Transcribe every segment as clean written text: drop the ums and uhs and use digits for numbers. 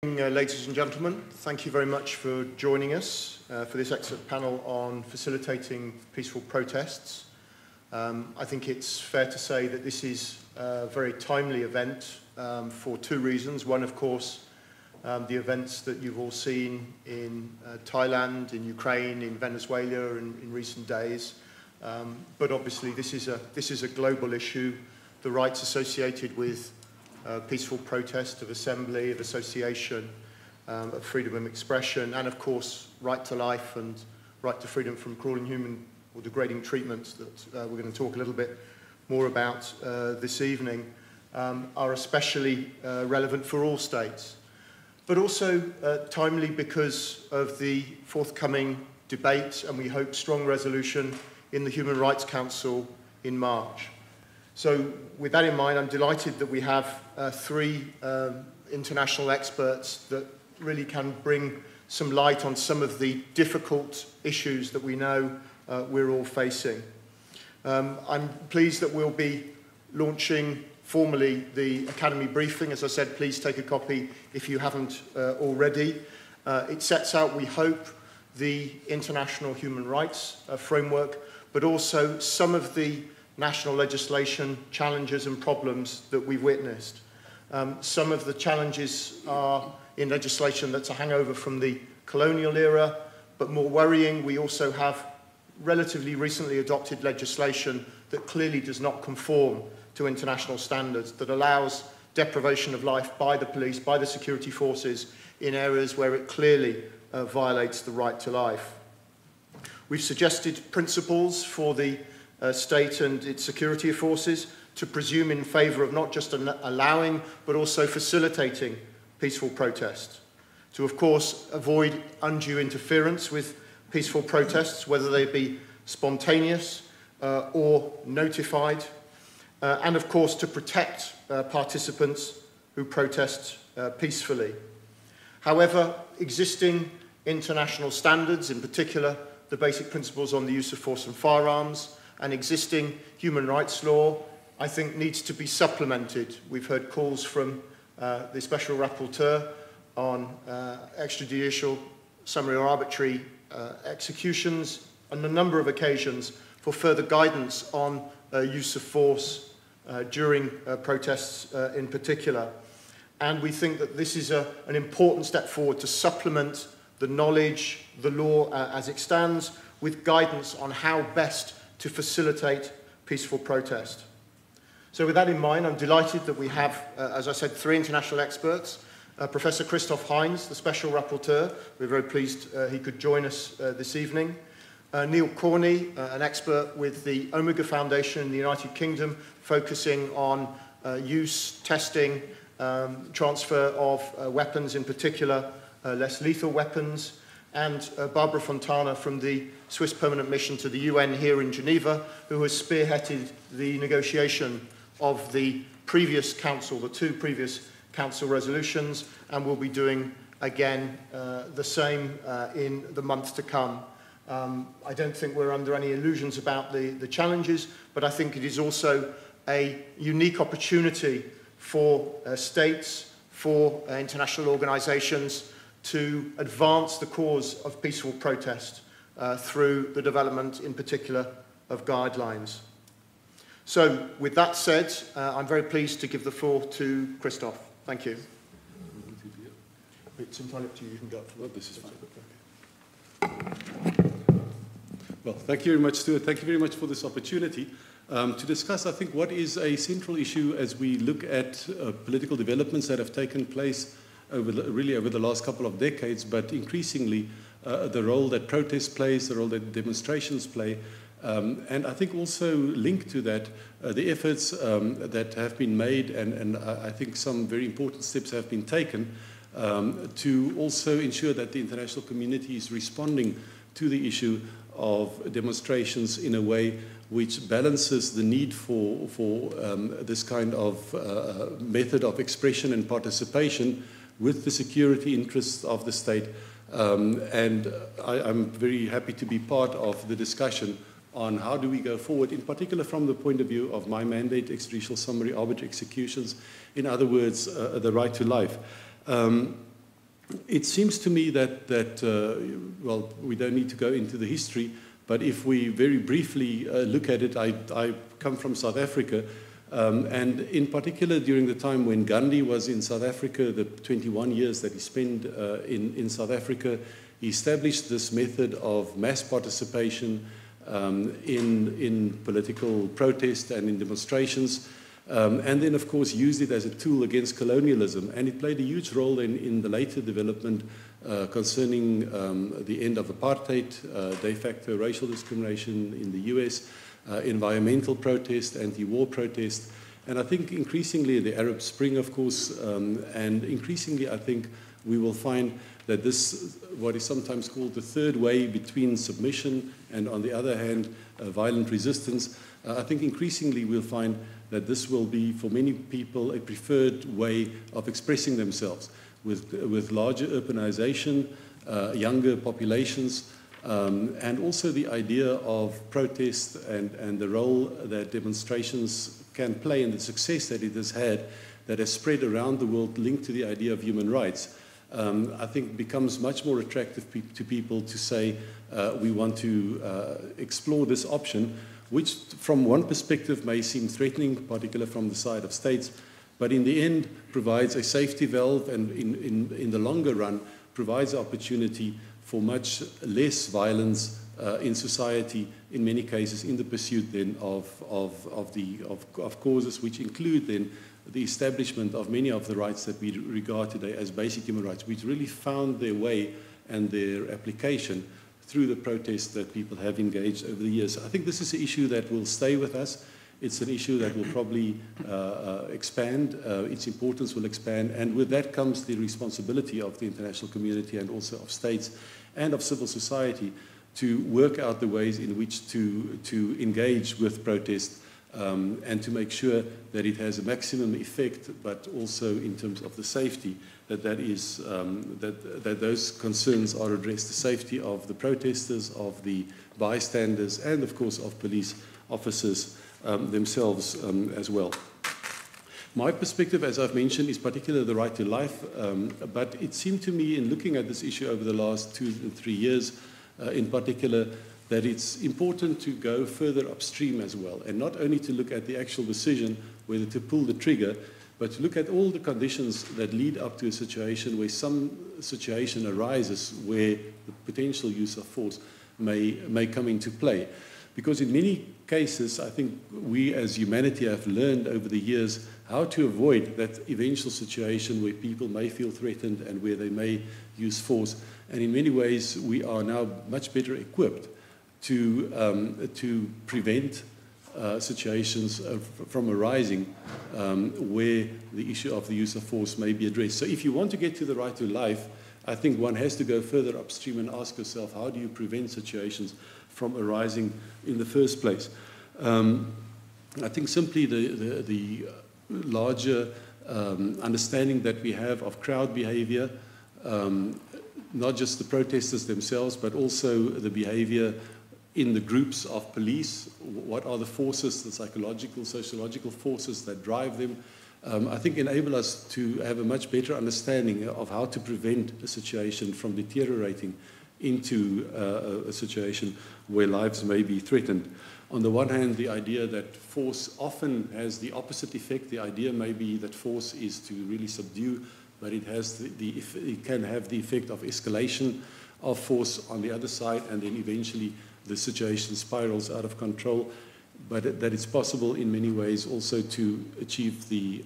Ladies and gentlemen, thank you very much for joining us for this excellent panel on facilitating peaceful protests. I think it's fair to say that this is a very timely event for two reasons. One, of course, the events that you've all seen in Thailand, in Ukraine, in Venezuela in recent days. But obviously this is a global issue. The rights associated with peaceful protest, of assembly, of association, of freedom of expression, and of course right to life and right to freedom from cruel, inhuman or degrading treatments that we're going to talk a little bit more about this evening, are especially relevant for all states. But also timely because of the forthcoming debate and we hope strong resolution in the Human Rights Council in March. So with that in mind, I'm delighted that we have three international experts that really can bring some light on some of the difficult issues that we know we're all facing. I'm pleased that we'll be launching formally the Academy briefing. As I said, please take a copy if you haven't already. It sets out, we hope, the international human rights framework, but also some of the national legislation challenges and problems that we've witnessed. Some of the challenges are in legislation that's a hangover from the colonial era, but more worrying, we also have relatively recently adopted legislation that clearly does not conform to international standards, that allows deprivation of life by the police, by the security forces in areas where it clearly violates the right to life. We've suggested principles for the state and its security forces to presume in favour of not just allowing but also facilitating peaceful protest, to of course avoid undue interference with peaceful protests, whether they be spontaneous or notified, and of course to protect participants who protest peacefully. However, existing international standards, in particular the basic principles on the use of force and firearms, and existing human rights law, I think needs to be supplemented. We've heard calls from the Special Rapporteur on extrajudicial, summary or arbitrary executions on a number of occasions for further guidance on use of force during protests in particular. And we think that this is an important step forward to supplement the knowledge, the law as it stands, with guidance on how best to facilitate peaceful protest. So with that in mind, I'm delighted that we have, as I said, three international experts. Professor Christoph Heinz, the Special Rapporteur. We're very pleased he could join us this evening. Neil Corney, an expert with the Omega Foundation in the United Kingdom, focusing on use, testing, transfer of weapons, in particular less lethal weapons. And Barbara Fontana from the Swiss Permanent Mission to the UN here in Geneva, who has spearheaded the negotiation of the previous council, the two previous council resolutions, and will be doing again the same in the months to come. I don't think we're under any illusions about the challenges, but I think it is also a unique opportunity for states, for international organizations, to advance the cause of peaceful protest through the development, in particular, of guidelines. So, with that said, I'm very pleased to give the floor to Christoph. Thank you. It's entirely up to you. You can go. Well, this is fine. Well, thank you very much, Stuart. Thank you very much for this opportunity to discuss, I think, what is a central issue as we look at political developments that have taken place over the last couple of decades, but increasingly the role that protest plays, the role that demonstrations play, and I think also linked to that, the efforts that have been made, and I think some very important steps have been taken to also ensure that the international community is responding to the issue of demonstrations in a way which balances the need for this kind of method of expression and participation with the security interests of the state. And I'm very happy to be part of the discussion on how do we go forward, in particular from the point of view of my mandate, extrajudicial summary arbitrary executions, in other words, the right to life. it seems to me that well, we don't need to go into the history, but if we very briefly look at it, I come from South Africa, and in particular during the time when Gandhi was in South Africa, the 21 years that he spent in South Africa, he established this method of mass participation in political protest and in demonstrations, and then of course used it as a tool against colonialism, and it played a huge role in the later development concerning the end of apartheid, de facto racial discrimination in the US, environmental protest, anti-war protest, and I think increasingly the Arab Spring, of course, and increasingly I think we will find that this, what is sometimes called the third way between submission and on the other hand violent resistance, I think increasingly we'll find that this will be for many people a preferred way of expressing themselves with larger urbanization, younger populations, and also the idea of protest and the role that demonstrations can play and the success that it has had that has spread around the world linked to the idea of human rights. I think becomes much more attractive to people to say we want to explore this option, which from one perspective may seem threatening, particularly from the side of states, but in the end provides a safety valve and in the longer run provides opportunity for much less violence in society, in many cases in the pursuit then of causes which include then the establishment of many of the rights that we regard today as basic human rights, which really found their way and their application through the protests that people have engaged over the years. I think this is an issue that will stay with us. It's an issue that will probably expand. Its importance will expand. And with that comes the responsibility of the international community and also of states and of civil society to work out the ways in which to engage with protest and to make sure that it has a maximum effect, but also in terms of the safety, that those concerns are addressed, the safety of the protesters, of the bystanders, and of course of police officers themselves as well. My perspective, as I've mentioned, is particularly the right to life, but it seemed to me in looking at this issue over the last 2 and 3 years in particular, that it's important to go further upstream as well, and not only to look at the actual decision whether to pull the trigger, but to look at all the conditions that lead up to a situation where some situation arises where the potential use of force may come into play. Because in many cases, I think we as humanity have learned over the years how to avoid that eventual situation where people may feel threatened and where they may use force. And in many ways, we are now much better equipped to prevent situations from arising where the issue of the use of force may be addressed. So if you want to get to the right to life, I think one has to go further upstream and ask yourself, how do you prevent situations from arising in the first place? I think simply the larger understanding that we have of crowd behavior, not just the protesters themselves, but also the behavior in the groups of police. What are the forces, the psychological, sociological forces that drive them? I think enable us to have a much better understanding of how to prevent a situation from deteriorating into a situation where lives may be threatened. On the one hand, the idea that force often has the opposite effect. The idea may be that force is to really subdue, but it has it can have the effect of escalation of force on the other side, and then eventually the situation spirals out of control. But that it's possible in many ways also to achieve the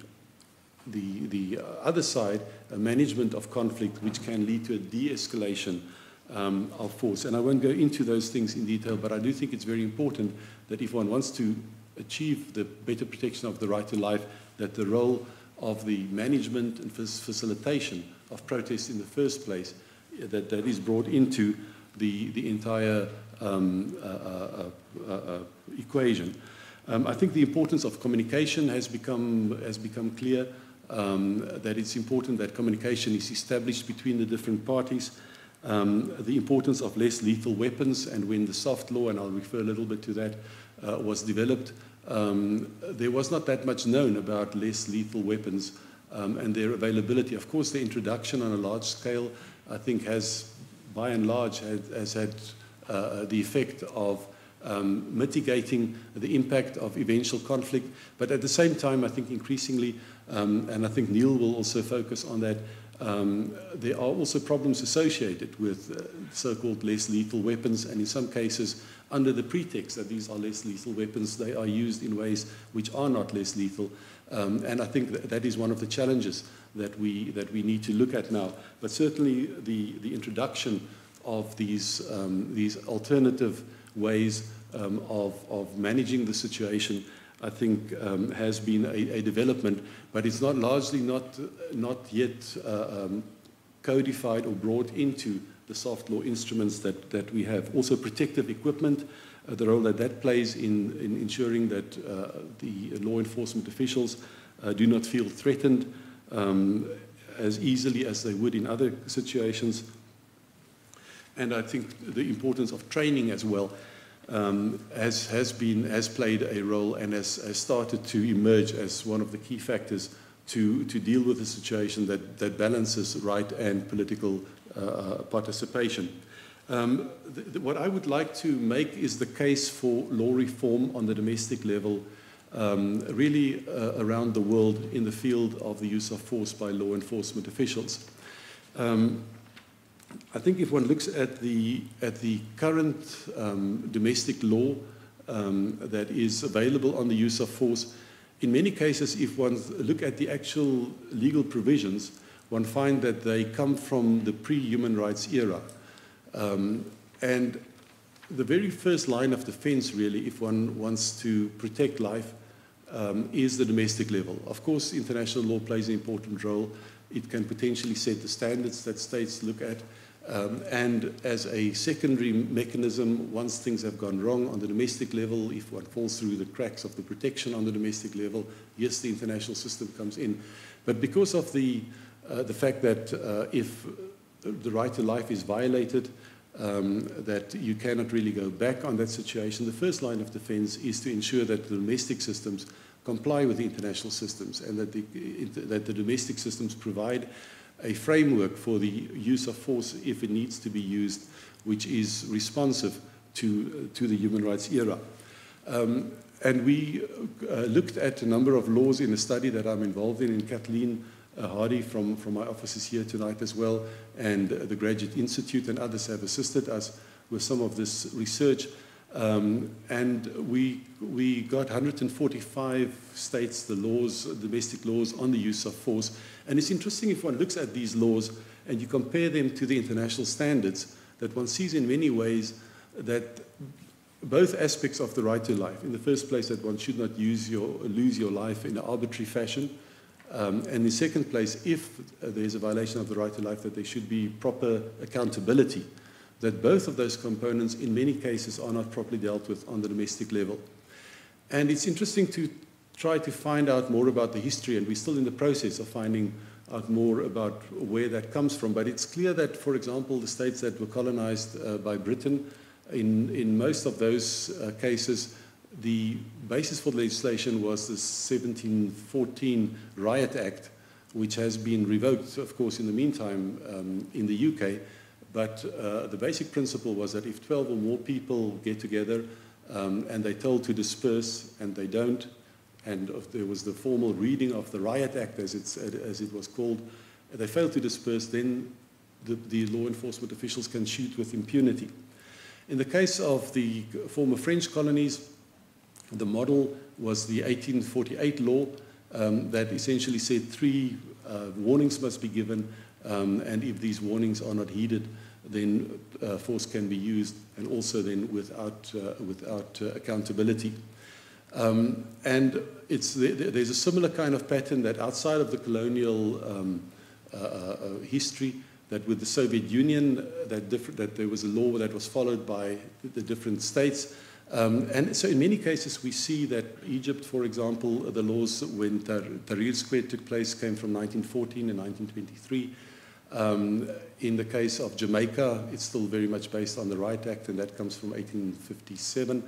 other side, a management of conflict, which can lead to a de-escalation of force. And I won't go into those things in detail, but I do think it's very important that if one wants to achieve the better protection of the right to life, that the role of the management and facilitation of protests in the first place, that is brought into the entire equation. I think the importance of communication has become clear, that it's important that communication is established between the different parties. The importance of less lethal weapons, and when the soft law, and I'll refer a little bit to that, was developed, there was not that much known about less lethal weapons and their availability. Of course, the introduction on a large scale, I think, has, by and large, has had the effect of mitigating the impact of eventual conflict. But at the same time, I think increasingly, and I think Neil will also focus on that, there are also problems associated with so-called less lethal weapons, and in some cases, under the pretext that these are less lethal weapons, they are used in ways which are not less lethal. And I think that is one of the challenges that we need to look at now. But certainly the introduction of these alternative ways of managing the situation, I think, has been a development, but it's largely not yet codified or brought into the soft law instruments that we have. Also, protective equipment, the role that plays in ensuring that the law enforcement officials do not feel threatened as easily as they would in other situations. And I think the importance of training as well has played a role and has started to emerge as one of the key factors to deal with a situation that balances right and political participation. What I would like to make is the case for law reform on the domestic level, really around the world in the field of the use of force by law enforcement officials. I think if one looks at the current domestic law that is available on the use of force, in many cases, if one look at the actual legal provisions, one finds that they come from the pre-human rights era. And the very first line of defense, really, if one wants to protect life, is the domestic level. Of course, international law plays an important role. It can potentially set the standards that states look at. And as a secondary mechanism, once things have gone wrong on the domestic level, if one falls through the cracks of the protection on the domestic level, yes, the international system comes in. But because of the fact that if the right to life is violated, that you cannot really go back on that situation, the first line of defense is to ensure that the domestic systems comply with the international systems, and that the domestic systems provide a framework for the use of force if it needs to be used, which is responsive to the human rights era. And we looked at a number of laws in a study that I'm involved in. Kathleen Hardy from my office is here tonight as well, and the Graduate Institute and others have assisted us with some of this research. And we got 145 states, the laws, domestic laws on the use of force. And it's interesting if one looks at these laws and you compare them to the international standards, that one sees in many ways that both aspects of the right to life, in the first place, that one should not lose your life in an arbitrary fashion, and in the second place, if there's a violation of the right to life, that there should be proper accountability, that both of those components in many cases are not properly dealt with on the domestic level. And it's interesting to try to find out more about the history, and we're still in the process of finding out more about where that comes from. But it's clear that, for example, the states that were colonized by Britain, in most of those cases, the basis for the legislation was the 1714 Riot Act, which has been revoked, of course, in the meantime in the UK. But the basic principle was that if 12 or more people get together and they're told to disperse and they don't, and if there was the formal reading of the Riot Act, as it was called, they fail to disperse, then the law enforcement officials can shoot with impunity. In the case of the former French colonies, the model was the 1848 law that essentially said 3 warnings must be given, and if these warnings are not heeded, then force can be used, and also then without accountability. And there's a similar kind of pattern that outside of the colonial history, that with the Soviet Union, that there was a law that was followed by the different states. And so in many cases we see that Egypt, for example, the laws when Tahrir Square took place came from 1914 and 1923. In the case of Jamaica, it's still very much based on the Riot Act, and that comes from 1857.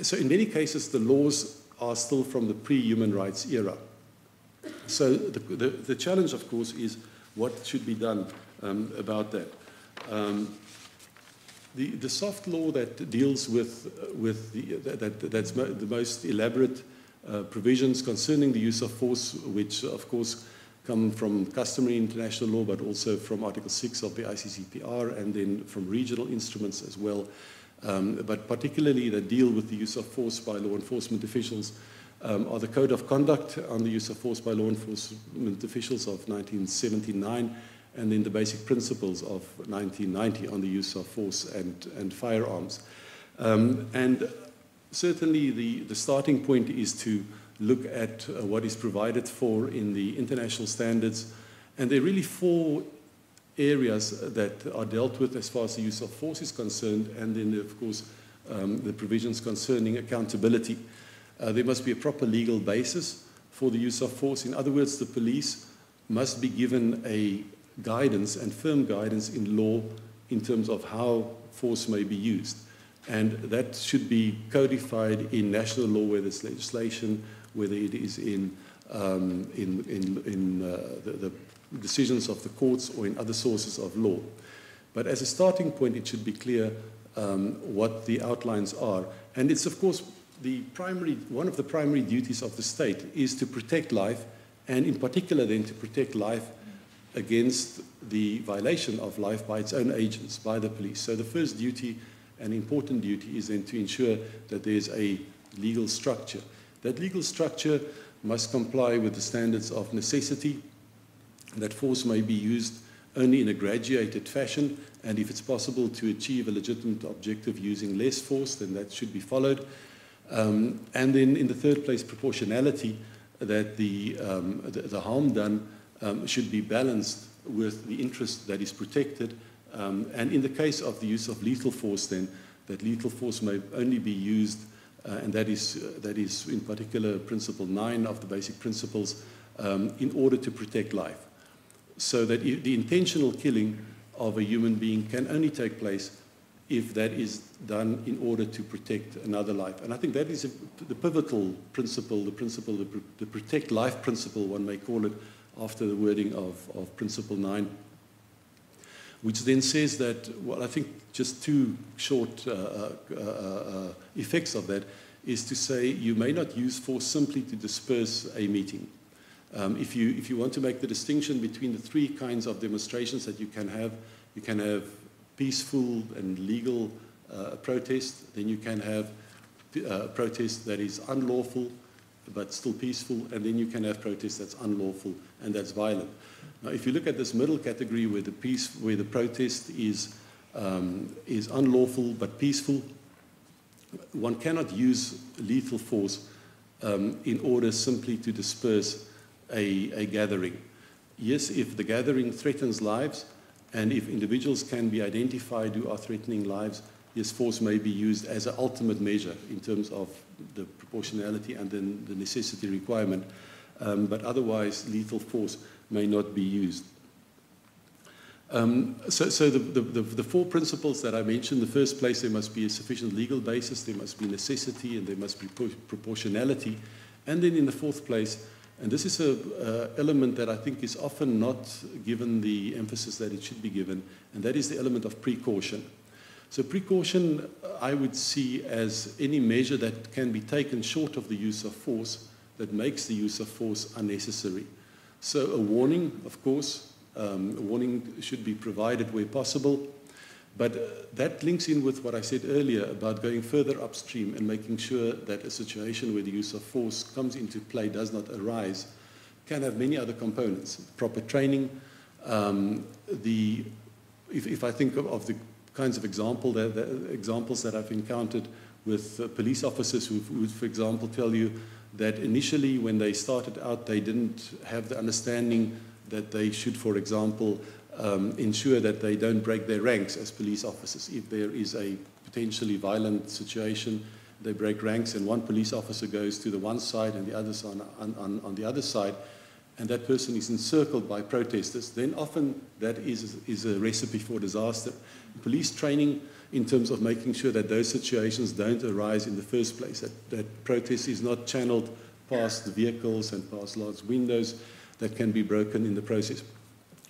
So in many cases, the laws are still from the pre-human rights era. So the challenge, of course, is what should be done about that. The soft law that deals with that's the most elaborate provisions concerning the use of force, which of course come from customary international law, but also from Article 6 of the ICCPR, and then from regional instruments as well, but particularly that deal with the use of force by law enforcement officials, are the Code of Conduct on the use of force by law enforcement officials of 1979, and then the Basic Principles of 1990 on the use of force and firearms. And certainly the starting point is to look at what is provided for in the international standards. And there are really 4 areas that are dealt with as far as the use of force is concerned, and then, of course, the provisions concerning accountability. There must be a proper legal basis for the use of force. In other words, the police must be given a guidance and firm guidance in law in terms of how force may be used. And that should be codified in national law, whether it's legislation, whether it is in the decisions of the courts or in other sources of law. But as a starting point, it should be clear what the outlines are. And it's, of course, one of the primary duties of the state is to protect life, and in particular then to protect life against the violation of life by its own agents, by the police. So the first duty, an important duty, is then to ensure that there's a legal structure. That legal structure must comply with the standards of necessity, that force may be used only in a graduated fashion, and if it's possible to achieve a legitimate objective using less force, then that should be followed. And then in the third place, proportionality, that the harm done should be balanced with the interest that is protected. And in the case of the use of lethal force, then, that lethal force may only be used, and that is in particular Principle 9 of the Basic Principles, in order to protect life. So that the intentional killing of a human being can only take place if that is done in order to protect another life. And I think that is the pivotal principle, the protect life principle, one may call it, after the wording of Principle 9, which then says that, well, I think just 2 short effects of that is to say you may not use force simply to disperse a meeting. If you want to make the distinction between the 3 kinds of demonstrations that you can have peaceful and legal protest, then you can have protest that is unlawful but still peaceful, and then you can have protest that's unlawful and that's violent. Now, if you look at this middle category where the protest is unlawful but peaceful, one cannot use lethal force in order simply to disperse a gathering. Yes, if the gathering threatens lives, and if individuals can be identified who are threatening lives, yes, force may be used as an ultimate measure in terms of the proportionality and then the necessity requirement, but otherwise lethal force may not be used. So the 4 principles that I mentioned, in the first place, there must be a sufficient legal basis, there must be necessity, and there must be proportionality. And then in the 4th place, and this is an element that I think is often not given the emphasis that it should be given, and that is the element of precaution. So precaution, I would see as any measure that can be taken short of the use of force that makes the use of force unnecessary. So a warning, of course, a warning should be provided where possible, but that links in with what I said earlier about going further upstream and making sure that a situation where the use of force comes into play does not arise can have many other components. Proper training, if I think of the kinds of examples that I've encountered with police officers who would, for example, tell you that initially when they started out, they didn't have the understanding that they should, for example, ensure that they don't break their ranks as police officers. If there is a potentially violent situation, they break ranks and one police officer goes to the one side and the others on the other side, and that person is encircled by protesters, then often that is a recipe for disaster. Police training in terms of making sure that those situations don't arise in the first place, that protest is not channeled past the vehicles and past large windows that can be broken in the process.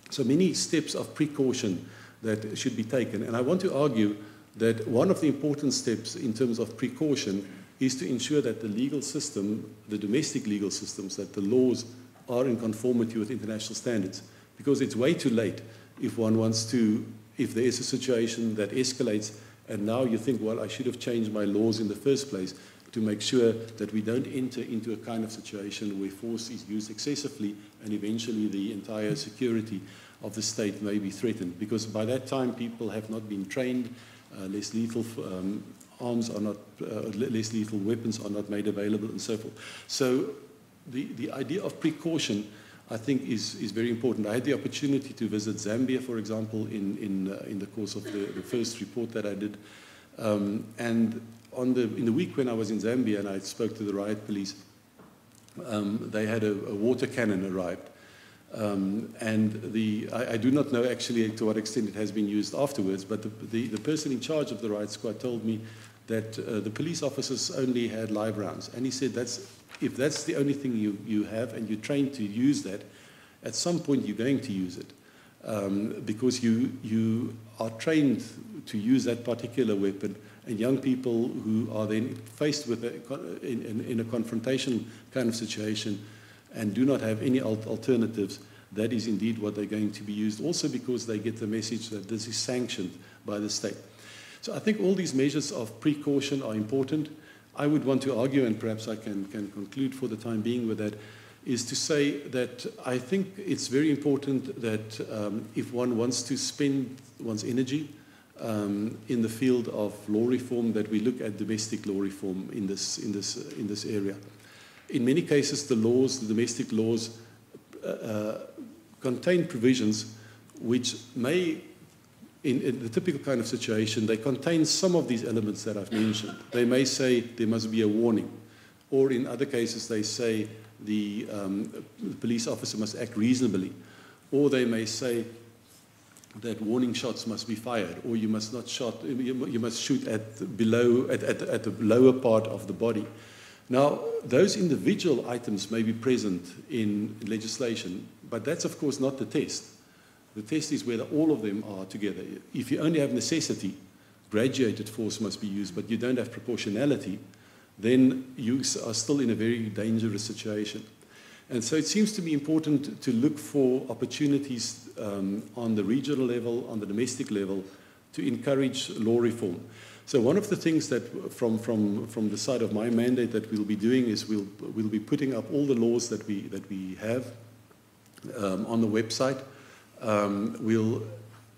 So many steps of precaution that should be taken. And I want to argue that one of the important steps in terms of precaution is to ensure that the legal system, the domestic legal systems, that the laws are in conformity with international standards. Because it's way too late if one wants to, if there is a situation that escalates and now you think, well, I should have changed my laws in the first place to make sure that we don't enter into a kind of situation where force is used excessively and eventually the entire security of the state may be threatened. Because by that time people have not been trained, less lethal arms are not, less lethal weapons are not made available and so forth. So the idea of precaution, I think, is very important. I had the opportunity to visit Zambia, for example, in the course of the first report that I did. And in the week when I was in Zambia and I spoke to the riot police, they had a water cannon arrived. I do not know actually to what extent it has been used afterwards, but the person in charge of the riot squad told me that the police officers only had live rounds. And he said, if that's the only thing you have and you're trained to use that, at some point you're going to use it. Because you are trained to use that particular weapon, and young people who are then faced with in a confrontation kind of situation and do not have any alternatives, that is indeed what they're going to be used, also because they get the message that this is sanctioned by the state. So I think all these measures of precaution are important. I would want to argue, and perhaps I can conclude for the time being with that, is to say that I think it's very important that if one wants to spend one's energy in the field of law reform, that we look at domestic law reform in this area. In many cases, the domestic laws, contain provisions which may, in the typical kind of situation, they contain some of these elements that I've mentioned. They may say there must be a warning, or in other cases they say the police officer must act reasonably, or they may say that warning shots must be fired, or you must not you must shoot at the lower part of the body. Now, those individual items may be present in legislation, but that's of course not the test. The test is whether all of them are together. If you only have necessity, graduated force must be used, but you don't have proportionality, then you are still in a very dangerous situation. And so it seems to be important to look for opportunities on the regional level, on the domestic level, to encourage law reform. So one of the things that from the side of my mandate that we'll be doing is we'll be putting up all the laws that we have on the website. We'll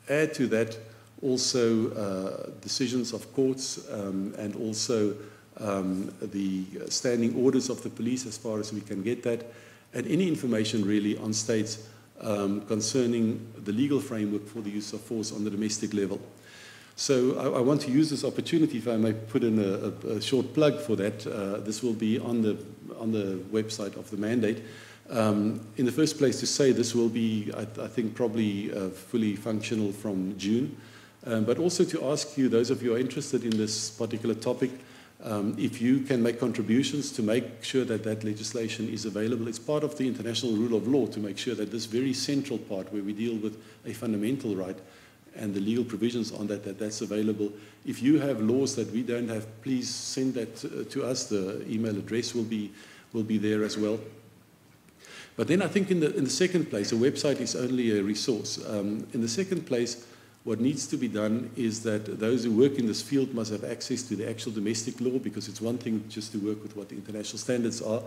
add to that also decisions of courts and also the standing orders of the police as far as we can get that, and any information really on states concerning the legal framework for the use of force on the domestic level. So I want to use this opportunity, if I may put in a short plug for that. This will be on the website of the mandate. In the first place, to say this will be, I think, probably fully functional from June, but also to ask you, those of you who are interested in this particular topic, if you can make contributions to make sure that that legislation is available. It's part of the international rule of law to make sure that this very central part where we deal with a fundamental right and the legal provisions on that's available. If you have laws that we don't have, please send that to us. The email address will be there as well. But then I think in the second place, a website is only a resource. In the second place, what needs to be done is that those who work in this field must have access to the actual domestic law, because it's one thing just to work with what the international standards are.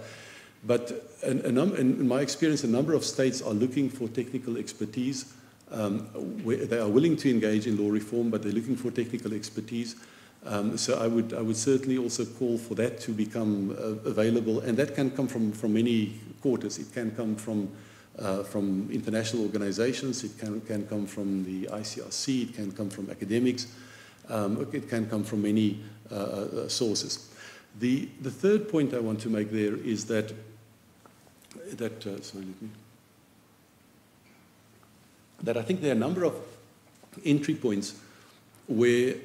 But in my experience, a number of states are looking for technical expertise. Where they are willing to engage in law reform, but they're looking for technical expertise. So I would certainly also call for that to become available, and that can come from many quarters. It can come from international organizations, it can come from the ICRC, it can come from academics, it can come from many sources. The third point I want to make there is that I think there are a number of entry points where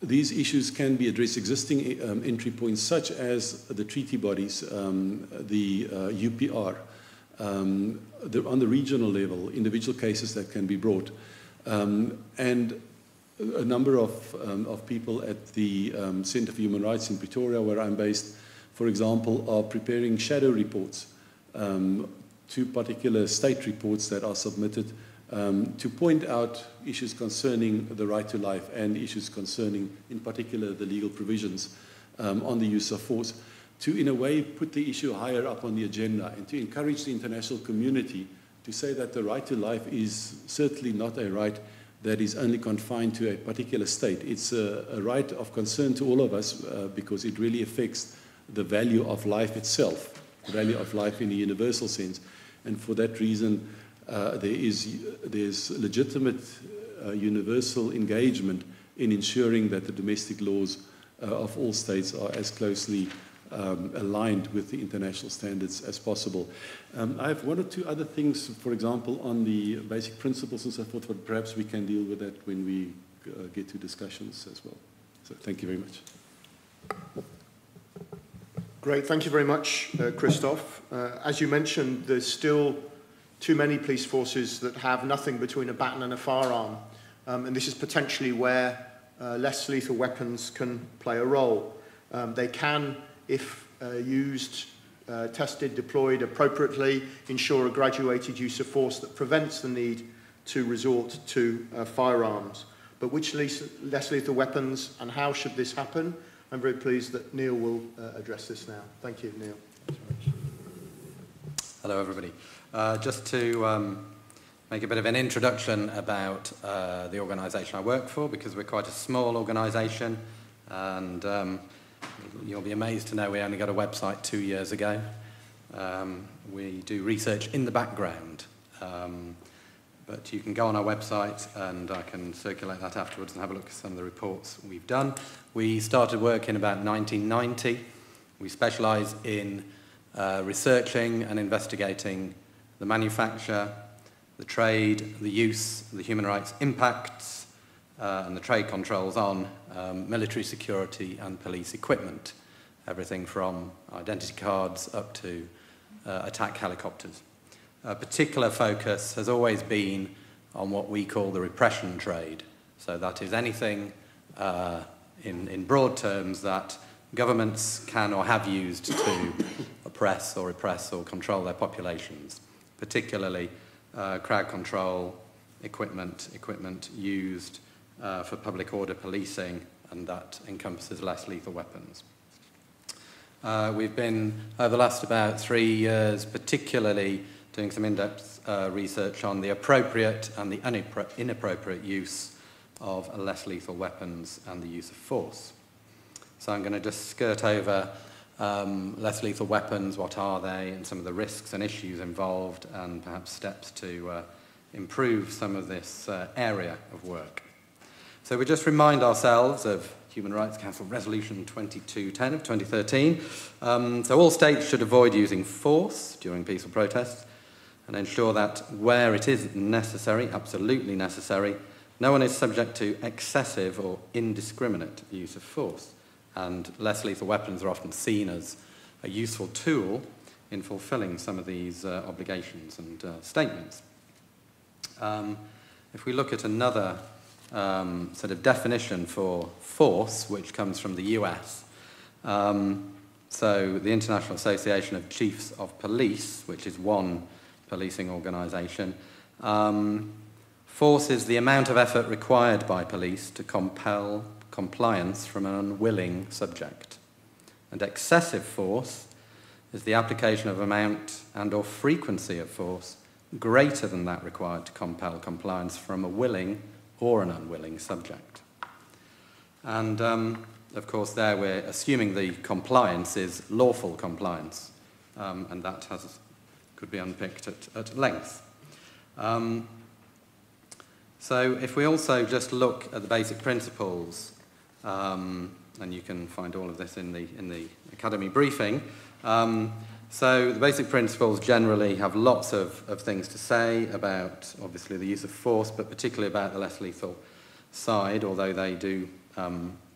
these issues can be addressed existing entry points such as the treaty bodies, the UPR, on the regional level, individual cases that can be brought, and a number of people at the Centre for Human Rights in Pretoria, where I'm based, for example, are preparing shadow reports to particular state reports that are submitted to point out issues concerning the right to life and issues concerning, in particular, the legal provisions on the use of force, to, in a way, put the issue higher up on the agenda and to encourage the international community to say that the right to life is certainly not a right that is only confined to a particular state. It's a right of concern to all of us because it really affects the value of life itself, the value of life in a universal sense. And for that reason, there's legitimate universal engagement in ensuring that the domestic laws of all states are as closely aligned with the international standards as possible. I have one or two other things, for example, on the basic principles and so forth, but perhaps we can deal with that when we get to discussions as well. So thank you very much. Great, thank you very much, Christoph. As you mentioned, there's still too many police forces that have nothing between a baton and a firearm, and this is potentially where less lethal weapons can play a role. They can, if used, tested, deployed appropriately, ensure a graduated use of force that prevents the need to resort to firearms. But which less lethal weapons and how should this happen? I'm very pleased that Neil will address this now. Thank you, Neil. Hello, everybody. Just to make a bit of an introduction about the organisation I work for, because we're quite a small organisation, and you'll be amazed to know we only got a website 2 years ago. We do research in the background, but you can go on our website and I can circulate that afterwards and have a look at some of the reports we've done. We started work in about 1990. We specialise in researching and investigating the manufacture, the trade, the use, the human rights impacts, and the trade controls on military security and police equipment, everything from identity cards up to attack helicopters. A particular focus has always been on what we call the repression trade. So that is anything in broad terms that governments can or have used to oppress or repress or control their populations, particularly crowd control equipment used for public order policing, and that encompasses less lethal weapons. We've been, over the last about 3 years, particularly doing some in-depth research on the appropriate and the inappropriate use of less lethal weapons and the use of force. So I'm going to just skirt over less lethal weapons, what are they, and some of the risks and issues involved, and perhaps steps to improve some of this area of work. So we just remind ourselves of Human Rights Council Resolution 2210 of 2013. So all states should avoid using force during peaceful protests and ensure that where it is necessary, absolutely necessary, no one is subject to excessive or indiscriminate use of force. And less lethal weapons are often seen as a useful tool in fulfilling some of these obligations and statements. If we look at another sort of definition for force, which comes from the US, so the International Association of Chiefs of Police, which is one policing organisation, force is the amount of effort required by police to compel compliance from an unwilling subject. And excessive force is the application of amount and or frequency of force greater than that required to compel compliance from a willing or an unwilling subject. And of course there we're assuming the compliance is lawful compliance, and that could be unpicked at length. So if we also just look at the basic principles, and you can find all of this in the Academy briefing. So the basic principles generally have lots of things to say about, obviously, the use of force, but particularly about the less lethal side, although they do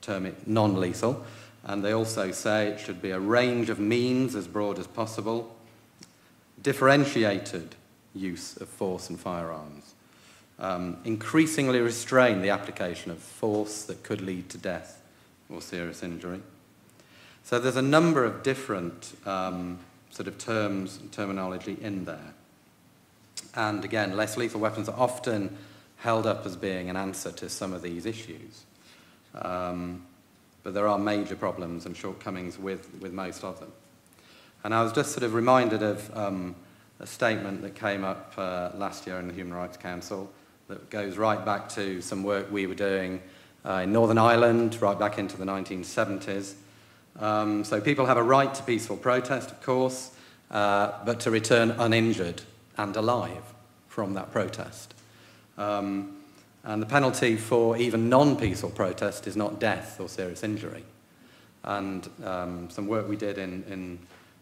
term it non-lethal. And they also say it should be a range of means as broad as possible, differentiated use of force and firearms, increasingly restrain the application of force that could lead to death or serious injury. So there's a number of different sort of terms and terminology in there. And again, less lethal weapons are often held up as being an answer to some of these issues. But there are major problems and shortcomings with most of them. And I was just sort of reminded of a statement that came up last year in the Human Rights Council that goes right back to some work we were doing in Northern Ireland, right back into the 1970s. So people have a right to peaceful protest, of course, but to return uninjured and alive from that protest. And the penalty for even non-peaceful protest is not death or serious injury. And some work we did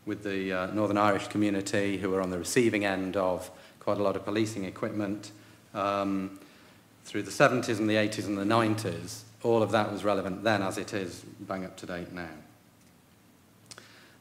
with the Northern Irish community, who were on the receiving end of quite a lot of policing equipment through the 70s and the 80s and the 90s, all of that was relevant then as it is bang up to date now.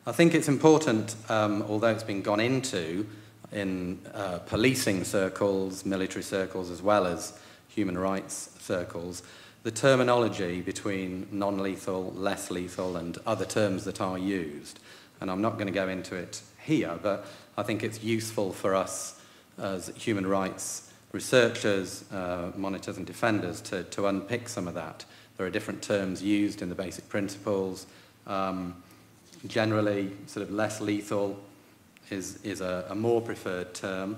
I think it's important, although it's been gone into in policing circles, military circles, as well as human rights circles, the terminology between non-lethal, less lethal, and other terms that are used. And I'm not going to go into it here, but I think it's useful for us as human rights researchers, monitors and defenders to unpick some of that. There are different terms used in the basic principles. Generally, sort of less lethal is a more preferred term,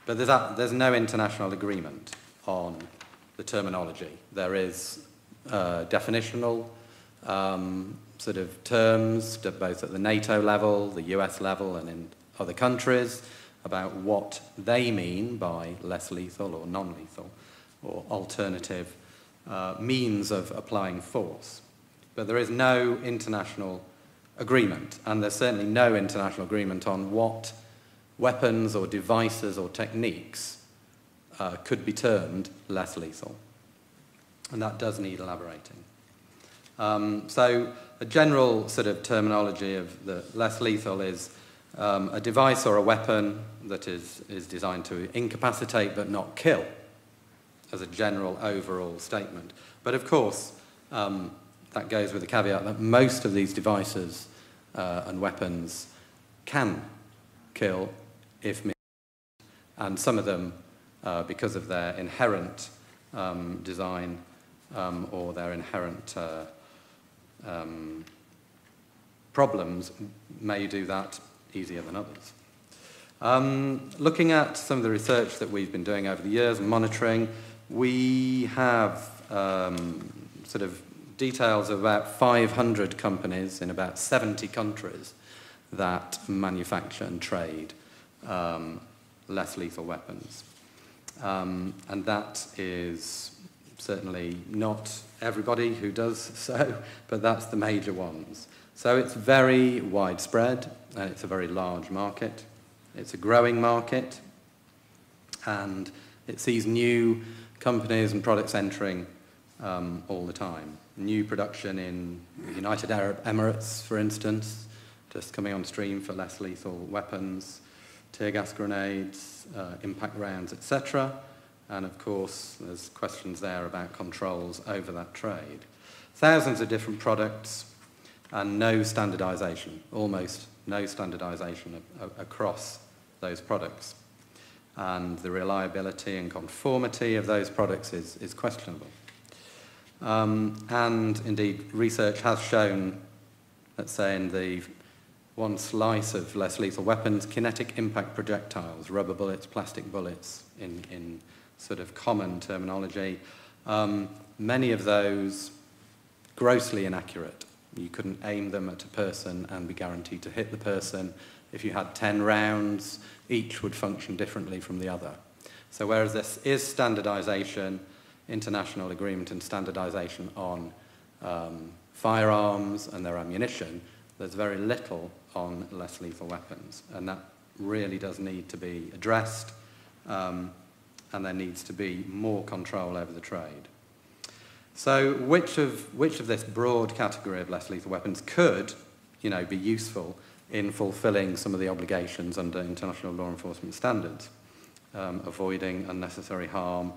but there's no international agreement on the terminology. There is definitional sort of terms, both at the NATO level, the US level, and in other countries, about what they mean by less lethal or non-lethal or alternative means of applying force. But there is no international agreement, and there's certainly no international agreement on what weapons or devices or techniques could be termed less lethal. And that does need elaborating. So a general sort of terminology of the less lethal is a device or a weapon that is designed to incapacitate but not kill, as a general overall statement. But of course, that goes with the caveat that most of these devices and weapons can kill if misused, and some of them, because of their inherent design or their inherent problems, may do that easier than others. Looking at some of the research that we've been doing over the years and monitoring, we have sort of details of about 500 companies in about 70 countries that manufacture and trade less lethal weapons. And that is certainly not everybody who does so, but that's the major ones. So it's very widespread, and it's a very large market. It's a growing market, and it sees new companies and products entering all the time. New production in the United Arab Emirates, for instance, just coming on stream for less lethal weapons, tear gas grenades, impact rounds, etc. And of course, there's questions there about controls over that trade. Thousands of different products and no standardization, almost no standardization across those products. And the reliability and conformity of those products is questionable. And indeed, research has shown, let's say in the one slice of less lethal weapons, kinetic impact projectiles, rubber bullets, plastic bullets, in sort of common terminology, many of those grossly inaccurate. You couldn't aim them at a person and be guaranteed to hit the person. If you had 10 rounds, each would function differently from the other. So whereas this is standardization, international agreement and standardization on firearms and their ammunition, there's very little on less lethal weapons. And that really does need to be addressed, and there needs to be more control over the trade. So which of this broad category of less lethal weapons could, be useful in fulfilling some of the obligations under international law enforcement standards, avoiding unnecessary harm,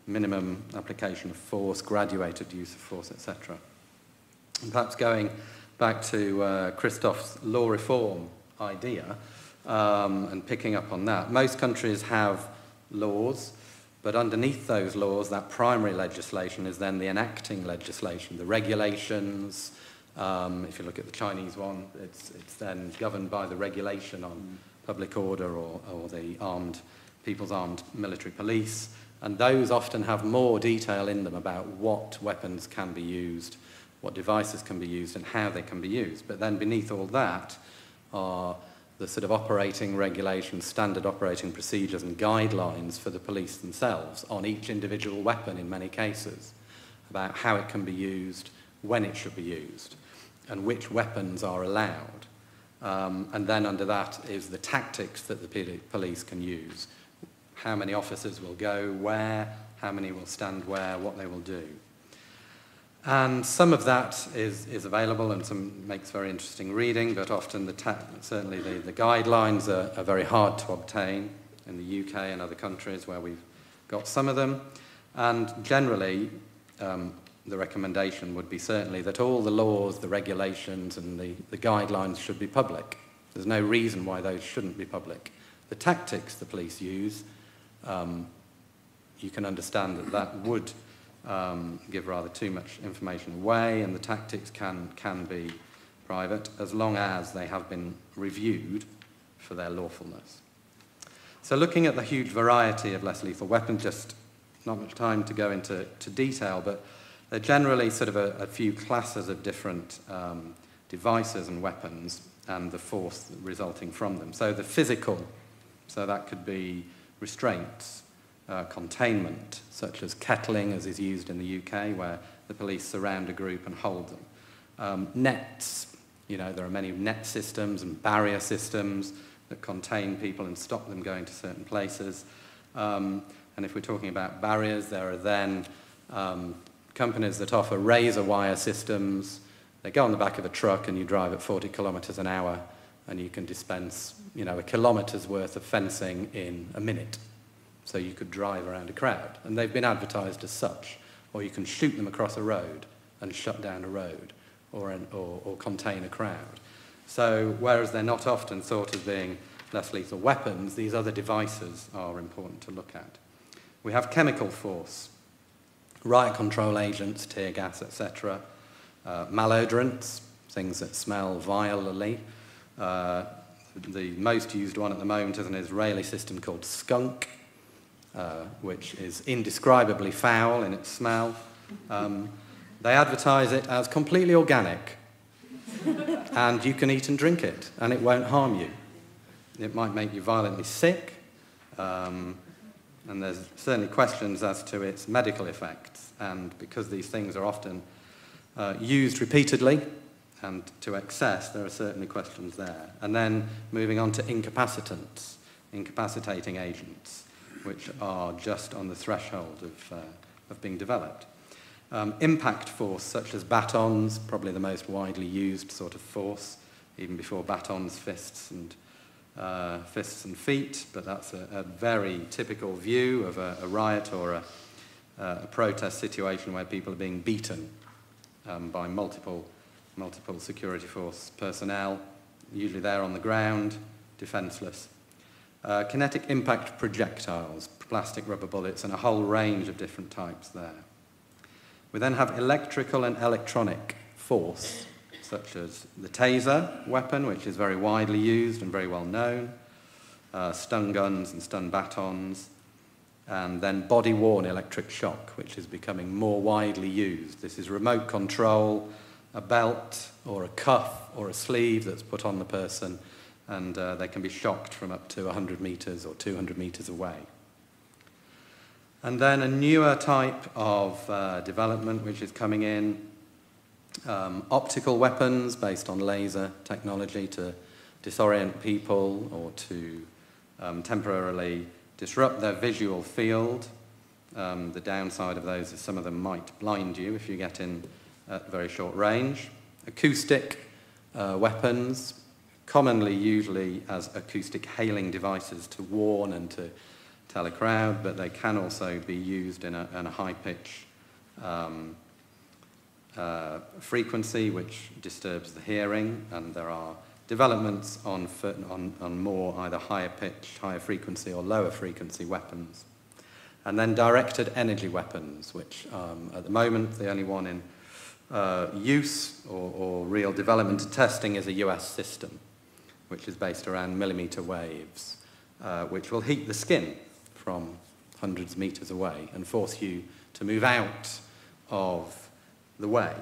minimum application of force, graduated use of force, etc. And perhaps going back to Christoph's law reform idea and picking up on that, most countries have laws, but underneath those laws, that primary legislation is then the enacting legislation, the regulations. If you look at the Chinese one, it's then governed by the regulation on public order or the People's Armed Military Police. And those often have more detail in them about what weapons can be used, what devices can be used, and how they can be used. But then beneath all that are the sort of operating regulations, standard operating procedures and guidelines for the police themselves on each individual weapon in many cases, about how it can be used, when it should be used, and which weapons are allowed. And then under that is the tactics that the police can use. How many officers will go where, how many will stand where, what they will do. And some of that is available and some makes very interesting reading, but often certainly the guidelines are very hard to obtain in the UK and other countries where we've got some of them. And generally, the recommendation would be certainly that all the laws, the regulations and the guidelines should be public. There's no reason why those shouldn't be public. The tactics the police use, you can understand that would give rather too much information away, and the tactics can be private as long as they have been reviewed for their lawfulness. So looking at the huge variety of less lethal weapons, just not much time to go into detail, but they're generally sort of a few classes of different devices and weapons and the force resulting from them. So the physical, so that could be restraints, containment, such as kettling, as is used in the UK, where the police surround a group and hold them. Nets, there are many net systems and barrier systems that contain people and stop them going to certain places. And if we're talking about barriers, there are then companies that offer razor wire systems. They go on the back of a truck and you drive at 40 kilometres an hour and you can dispense, a kilometre's worth of fencing in a minute. So you could drive around a crowd, and they've been advertised as such. Or you can shoot them across a road and shut down a road, or contain a crowd. So whereas they're not often thought of being less lethal weapons, these other devices are important to look at. We have chemical force, riot control agents, tear gas, etc. Malodorants, things that smell vilely. The most used one at the moment is an Israeli system called skunk, which is indescribably foul in its smell. They advertise it as completely organic, and you can eat and drink it, and it won't harm you. It might make you violently sick, and there's certainly questions as to its medical effects, and because these things are often used repeatedly and to excess, there are certainly questions there. And then moving on to incapacitants, incapacitating agents, which are just on the threshold of being developed. Impact force, such as batons, probably the most widely used sort of force, even before batons, fists and feet, but that's a very typical view of a riot or a protest situation where people are being beaten by multiple security force personnel, usually they're on the ground, defenseless. Kinetic impact projectiles, plastic rubber bullets, and a whole range of different types there. We then have electrical and electronic force, such as the taser weapon, which is very widely used and very well known, stun guns and stun batons, and then body-worn electric shock, which is becoming more widely used. This is remote control, a belt or a cuff or a sleeve that's put on the person, and they can be shocked from up to 100 metres or 200 metres away. And then a newer type of development which is coming in, optical weapons based on laser technology to disorient people or to temporarily disrupt their visual field. The downside of those is some of them might blind you if you get in at very short range. Acoustic weapons, commonly usually as acoustic hailing devices to warn and to tell a crowd, but they can also be used in a high-pitch frequency which disturbs the hearing, and there are developments on more either higher pitch, higher frequency or lower frequency weapons. And then directed energy weapons, which at the moment the only one in use or real development and testing is a US system, which is based around millimeter waves, which will heat the skin from hundreds of meters away and force you to move out of the way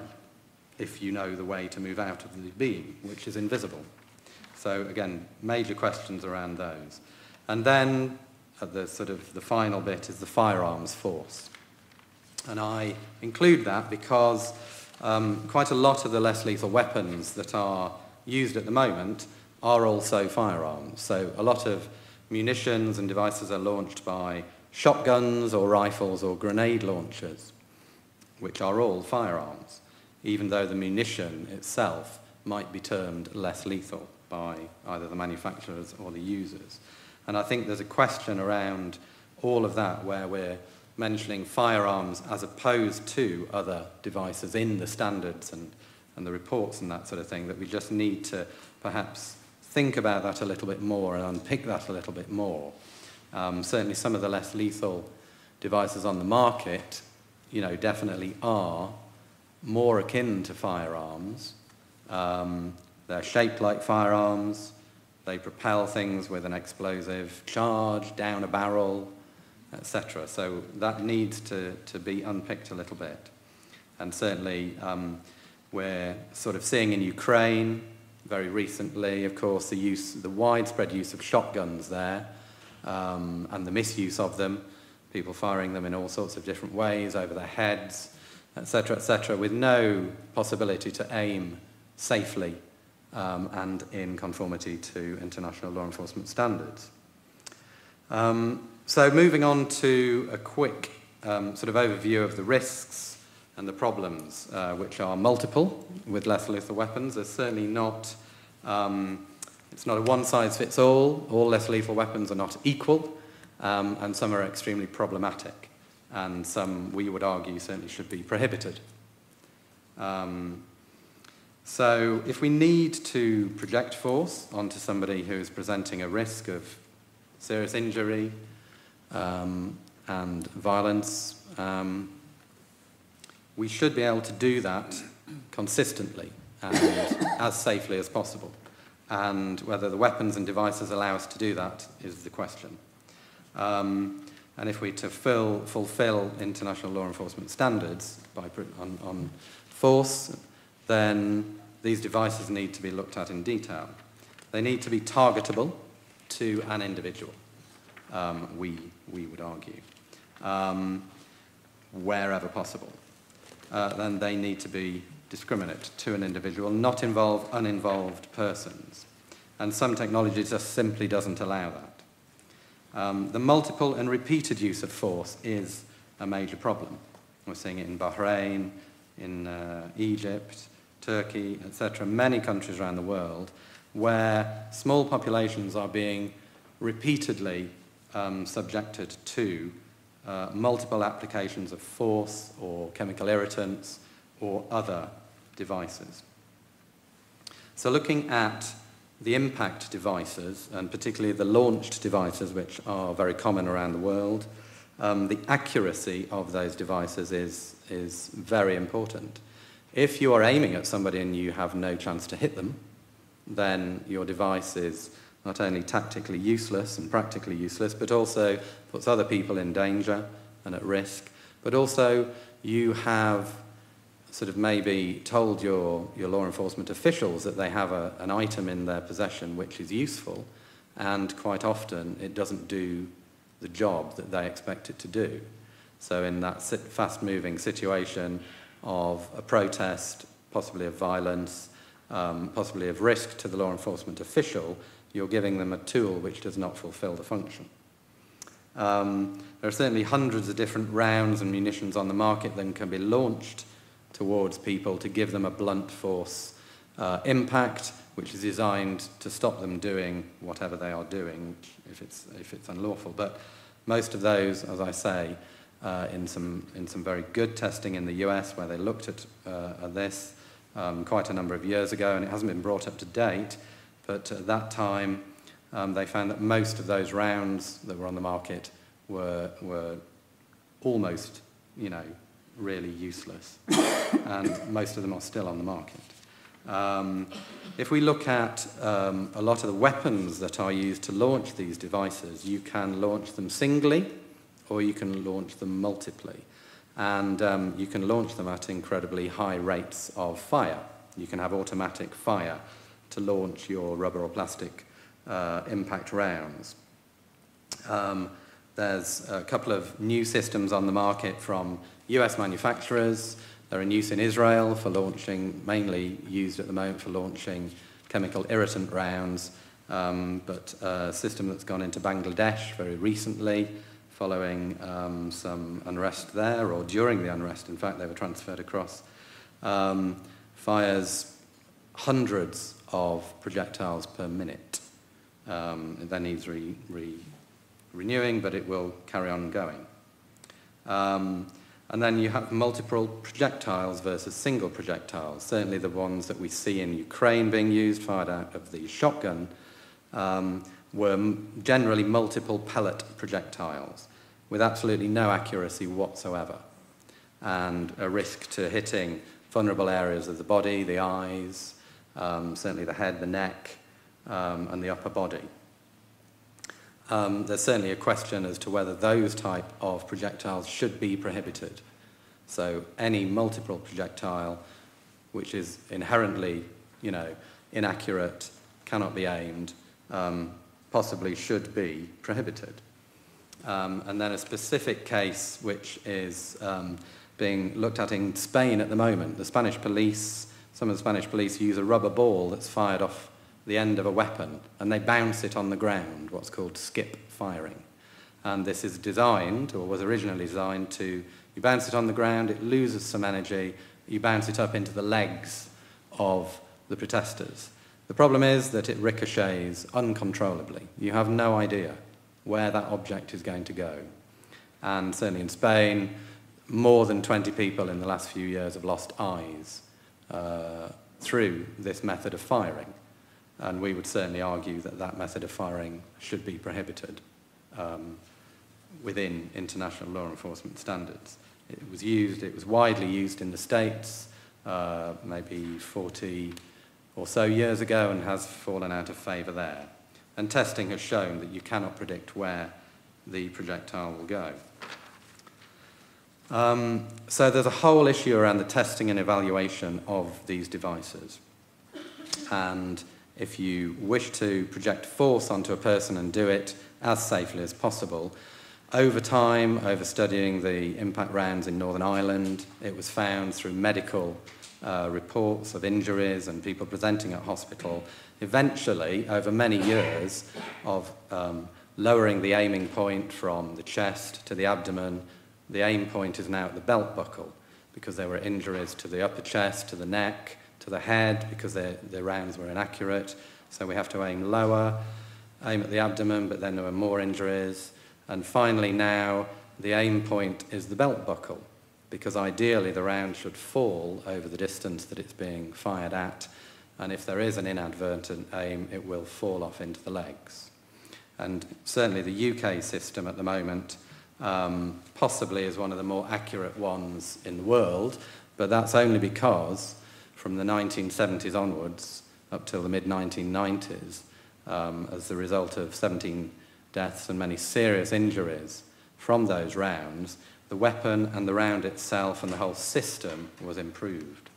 if you know the way to move out of the beam, which is invisible. So again, major questions around those. And then at the final bit is the firearms force. And I include that because quite a lot of the less lethal weapons that are used at the moment are also firearms. So a lot of munitions and devices are launched by shotguns or rifles or grenade launchers, which are all firearms, even though the munition itself might be termed less lethal by either the manufacturers or the users. And I think there's a question around all of that where we're mentioning firearms as opposed to other devices in the standards and the reports and that sort of thing, that we just need to perhaps think about that a little bit more and unpick that a little bit more. Certainly some of the less lethal devices on the market, definitely are more akin to firearms. They're shaped like firearms. They propel things with an explosive charge down a barrel, etc. So that needs to be unpicked a little bit. And certainly we're sort of seeing in Ukraine very recently, of course, the widespread use of shotguns there and the misuse of them, people firing them in all sorts of different ways over their heads, etc., with no possibility to aim safely and in conformity to international law enforcement standards. So moving on to a quick sort of overview of the risks and the problems, which are multiple with less lethal weapons. There's certainly not, it's not a one-size-fits-all. All less lethal weapons are not equal, and some are extremely problematic, and some, we would argue, certainly should be prohibited. So if we need to project force onto somebody who is presenting a risk of serious injury and violence, we should be able to do that consistently and as safely as possible. And whether the weapons and devices allow us to do that is the question. And if we're to fulfill international law enforcement standards on force, then these devices need to be looked at in detail. They need to be targetable to an individual, we would argue, wherever possible. Then they need to be discriminate to an individual, not involve uninvolved persons. And some technology just simply doesn't allow that. The multiple and repeated use of force is a major problem. We're seeing it in Bahrain, in Egypt, Turkey, etc., many countries around the world, where small populations are being repeatedly subjected to multiple applications of force or chemical irritants or other devices. So looking at the impact devices, and particularly the launched devices, which are very common around the world, the accuracy of those devices is very important. If you are aiming at somebody and you have no chance to hit them, then your device is not only tactically useless and practically useless, but also puts other people in danger and at risk. But also you have sort of maybe told your law enforcement officials that they have an item in their possession which is useful, and quite often it doesn't do the job that they expect it to do. So in that fast-moving situation of a protest, possibly of violence, possibly of risk to the law enforcement official, you're giving them a tool which does not fulfill the function. There are certainly hundreds of different rounds and munitions on the market that can be launched towards people to give them a blunt force impact, which is designed to stop them doing whatever they are doing, if it's unlawful. But most of those, as I say, in some very good testing in the US, where they looked at this quite a number of years ago, and it hasn't been brought up to date, but at that time they found that most of those rounds that were on the market were almost, really useless, and most of them are still on the market. If we look at a lot of the weapons that are used to launch these devices, you can launch them singly or you can launch them multiply. And you can launch them at incredibly high rates of fire. You can have automatic fire to launch your rubber or plastic impact rounds. There's a couple of new systems on the market from US manufacturers. They're in use in Israel for launching, mainly used at the moment for launching chemical irritant rounds, but a system that's gone into Bangladesh very recently following some unrest there, or during the unrest, in fact, they were transferred across, fires hundreds of projectiles per minute. It then needs renewing, but it will carry on going. And then you have multiple projectiles versus single projectiles. Certainly the ones that we see in Ukraine being used, fired out of the shotgun, were generally multiple pellet projectiles with absolutely no accuracy whatsoever, and a risk to hitting vulnerable areas of the body, the eyes, certainly the head, the neck, and the upper body. There's certainly a question as to whether those type of projectiles should be prohibited. So any multiple projectile which is inherently, inaccurate, cannot be aimed, possibly should be prohibited. And then a specific case which is being looked at in Spain at the moment. The Spanish police, some of the Spanish police use a rubber ball that's fired off the end of a weapon, and they bounce it on the ground, what's called skip firing. And this is designed, or was originally designed to, you bounce it on the ground, it loses some energy, you bounce it up into the legs of the protesters. The problem is that it ricochets uncontrollably. You have no idea where that object is going to go. And certainly in Spain, more than 20 people in the last few years have lost eyes through this method of firing. And we would certainly argue that that method of firing should be prohibited within international law enforcement standards. It was widely used in the States maybe 40 or so years ago, and has fallen out of favour there. And testing has shown that you cannot predict where the projectile will go. So there's a whole issue around the testing and evaluation of these devices. And if you wish to project force onto a person and do it as safely as possible, over time, over studying the impact rounds in Northern Ireland, it was found through medical reports of injuries and people presenting at hospital, eventually, over many years of lowering the aiming point from the chest to the abdomen, the aim point is now at the belt buckle, because there were injuries to the upper chest, to the neck, to the head, because the rounds were inaccurate. So we have to aim lower, aim at the abdomen, but then there were more injuries. And finally now, the aim point is the belt buckle, because ideally the round should fall over the distance that it's being fired at, and if there is an inadvertent aim, it will fall off into the legs. And certainly the UK system at the moment possibly is one of the more accurate ones in the world, but that's only because from the 1970s onwards up till the mid-1990s, as a result of 17 deaths and many serious injuries from those rounds, the weapon and the round itself and the whole system was improved.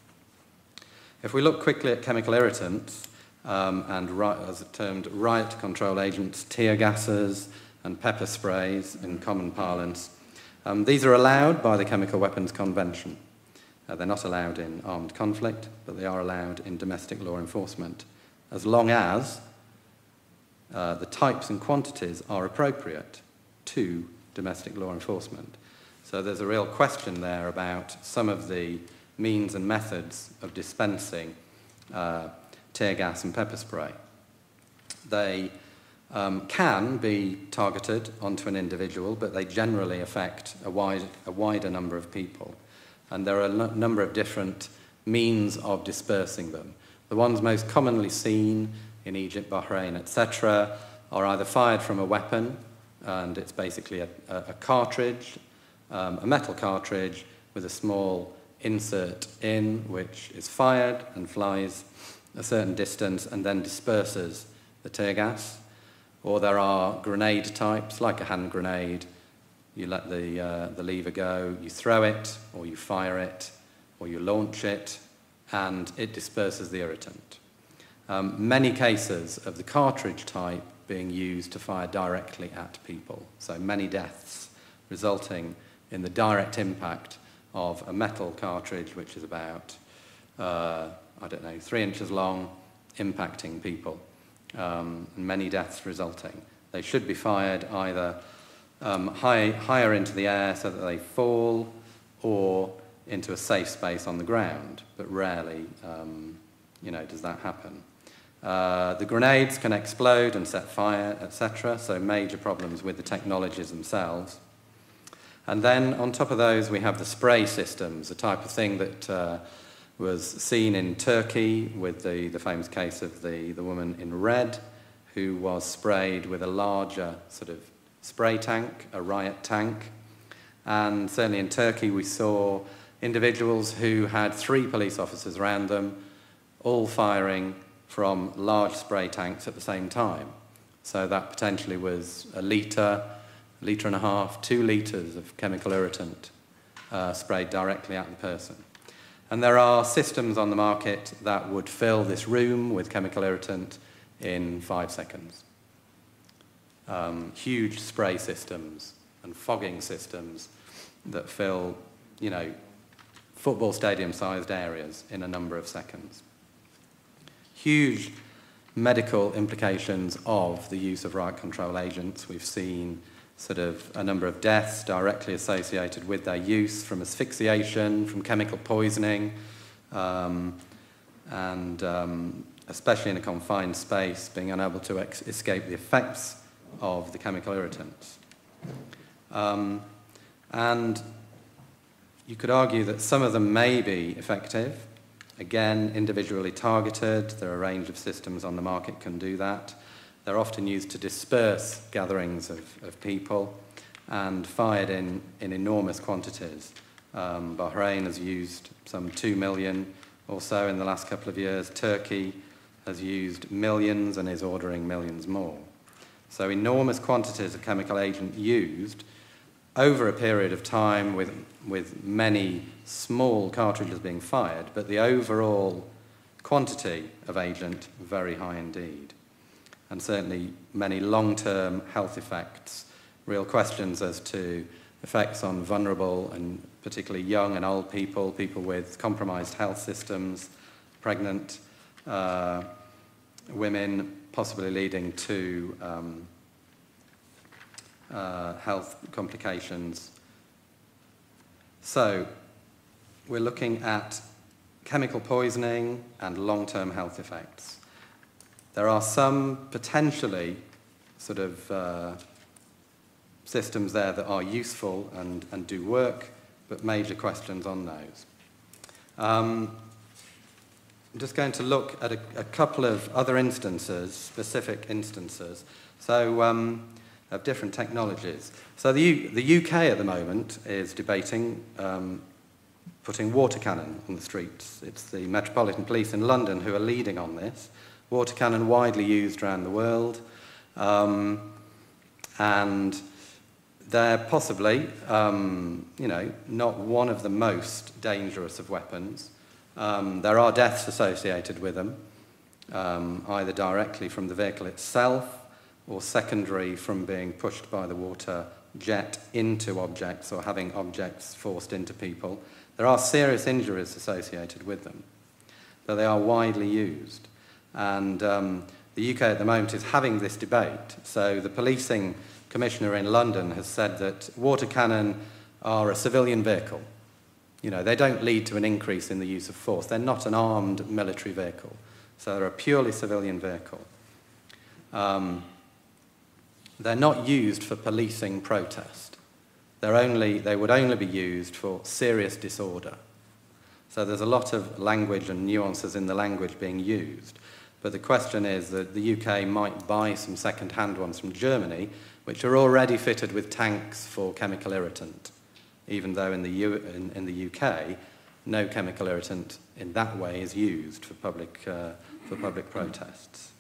If we look quickly at chemical irritants, and as termed riot control agents, tear gases and pepper sprays in common parlance, these are allowed by the Chemical Weapons Convention. They're not allowed in armed conflict, but they are allowed in domestic law enforcement, as long as the types and quantities are appropriate. to domestic law enforcement. So there's a real question there about some of the means and methods of dispensing tear gas and pepper spray. They can be targeted onto an individual, but they generally affect a wider number of people. And there are a number of different means of dispersing them. The ones most commonly seen in Egypt, Bahrain, etc., are either fired from a weapon, and it's basically a cartridge, a metal cartridge with a small insert in, which is fired and flies a certain distance and then disperses the tear gas. Or there are grenade types, like a hand grenade. You let the lever go, you throw it, or you fire it, or you launch it, and it disperses the irritant. Many cases of the cartridge type being used to fire directly at people. So many deaths resulting in the direct impact of a metal cartridge, which is about, 3 inches long, impacting people. And many deaths resulting. They should be fired either higher into the air so that they fall, or into a safe space on the ground, but rarely does that happen. The grenades can explode and set fire, etc., so major problems with the technologies themselves. And then on top of those we have the spray systems, a type of thing that was seen in Turkey with the famous case of the woman in red who was sprayed with a larger sort of spray tank, a riot tank. And certainly in Turkey we saw individuals who had 3 police officers around them, all firing from large spray tanks at the same time. So that potentially was a litre and a half, 2 litres of chemical irritant sprayed directly at the person. And there are systems on the market that would fill this room with chemical irritant in 5 seconds. Huge spray systems and fogging systems that fill, football stadium-sized areas in a number of seconds. Huge medical implications of the use of riot control agents. We've seen sort of a number of deaths directly associated with their use, from asphyxiation, from chemical poisoning, and especially in a confined space, being unable to escape the effects of the chemical irritants. And you could argue that some of them may be effective. Again, individually targeted. There are a range of systems on the market can do that. They're often used to disperse gatherings of people and fired in enormous quantities. Bahrain has used some 2 million or so in the last couple of years. Turkey has used millions and is ordering millions more. So enormous quantities of chemical agent used over a period of time with many small cartridges being fired, but the overall quantity of agent very high indeed. And certainly many long-term health effects, real questions as to effects on vulnerable and particularly young and old people, people with compromised health systems, pregnant women, possibly leading to health complications. So we're looking at chemical poisoning and long-term health effects. There are some potentially sort of systems there that are useful and do work, but major questions on those. I'm just going to look at a couple of other instances, specific instances, so of different technologies. So the UK at the moment is debating putting water cannon on the streets. It's the Metropolitan Police in London who are leading on this. Water cannon widely used around the world, and they're possibly, not one of the most dangerous of weapons. There are deaths associated with them, either directly from the vehicle itself or secondary from being pushed by the water jet into objects or having objects forced into people. There are serious injuries associated with them, but they are widely used. And the UK at the moment is having this debate. So the policing commissioner in London has said that water cannon are a civilian vehicle. You know, they don't lead to an increase in the use of force. They're not an armed military vehicle. So they're a purely civilian vehicle. They're not used for policing protest. They would only be used for serious disorder. So there's a lot of language and nuances in the language being used. But the question is that the UK might buy some second-hand ones from Germany, which are already fitted with tanks for chemical irritant, even though in the UK, no chemical irritant in that way is used for public protests.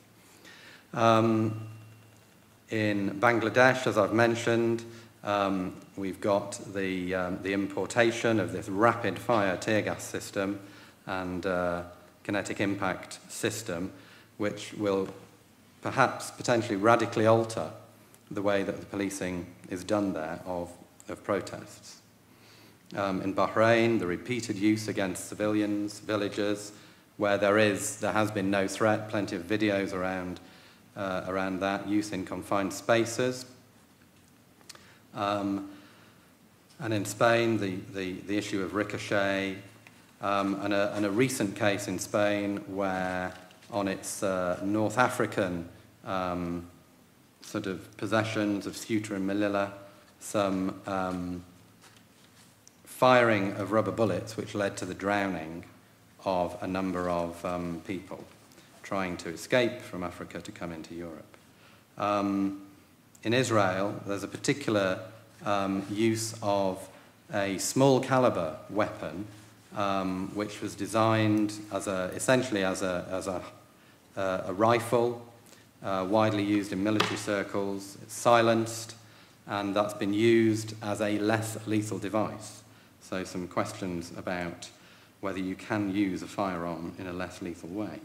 In Bangladesh, as I've mentioned, we've got the importation of this rapid-fire tear gas system and kinetic impact system, which will perhaps potentially radically alter the way that the policing is done there of protests. In Bahrain, the repeated use against civilians, villagers, where there has been no threat, plenty of videos around that, use in confined spaces. And in Spain, the issue of ricochet, and a recent case in Spain where on its North African sort of possessions of Ceuta and Melilla, some firing of rubber bullets which led to the drowning of a number of people trying to escape from Africa to come into Europe. In Israel, there's a particular use of a small caliber weapon which was designed essentially as a rifle, widely used in military circles. It's silenced, and that's been used as a less lethal device. So some questions about whether you can use a firearm in a less lethal way.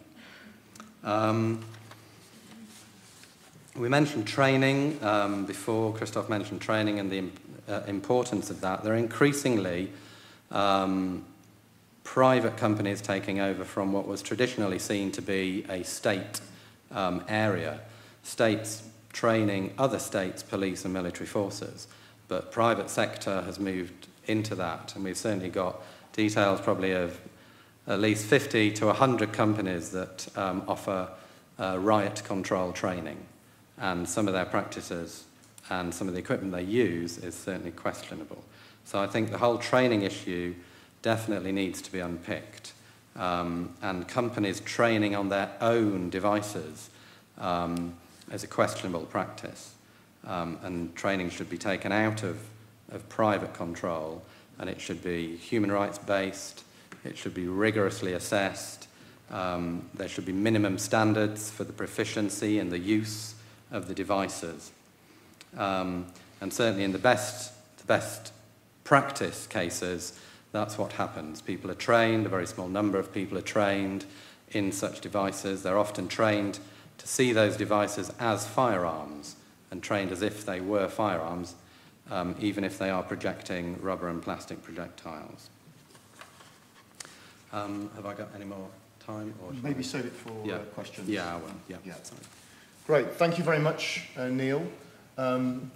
We mentioned training before. Christophe mentioned training and the importance of that. There are increasingly private companies taking over from what was traditionally seen to be a state area. States training other states' police and military forces. But private sector has moved into that, and we've certainly got details probably of at least 50 to 100 companies that offer riot control training. And some of their practices and some of the equipment they use is certainly questionable. So I think the whole training issue definitely needs to be unpicked. And companies training on their own devices is a questionable practice. And training should be taken out of private control, and it should be human rights based, it should be rigorously assessed, there should be minimum standards for the proficiency and the use of the devices. And certainly in the best practice cases, that's what happens. People are trained, a very small number of people are trained in such devices. They're often trained to see those devices as firearms and trained as if they were firearms, even if they are projecting rubber and plastic projectiles. Have I got any more time? Or maybe save it for questions. Yeah, I will. Yeah. Sorry. Great. Thank you very much, Neil.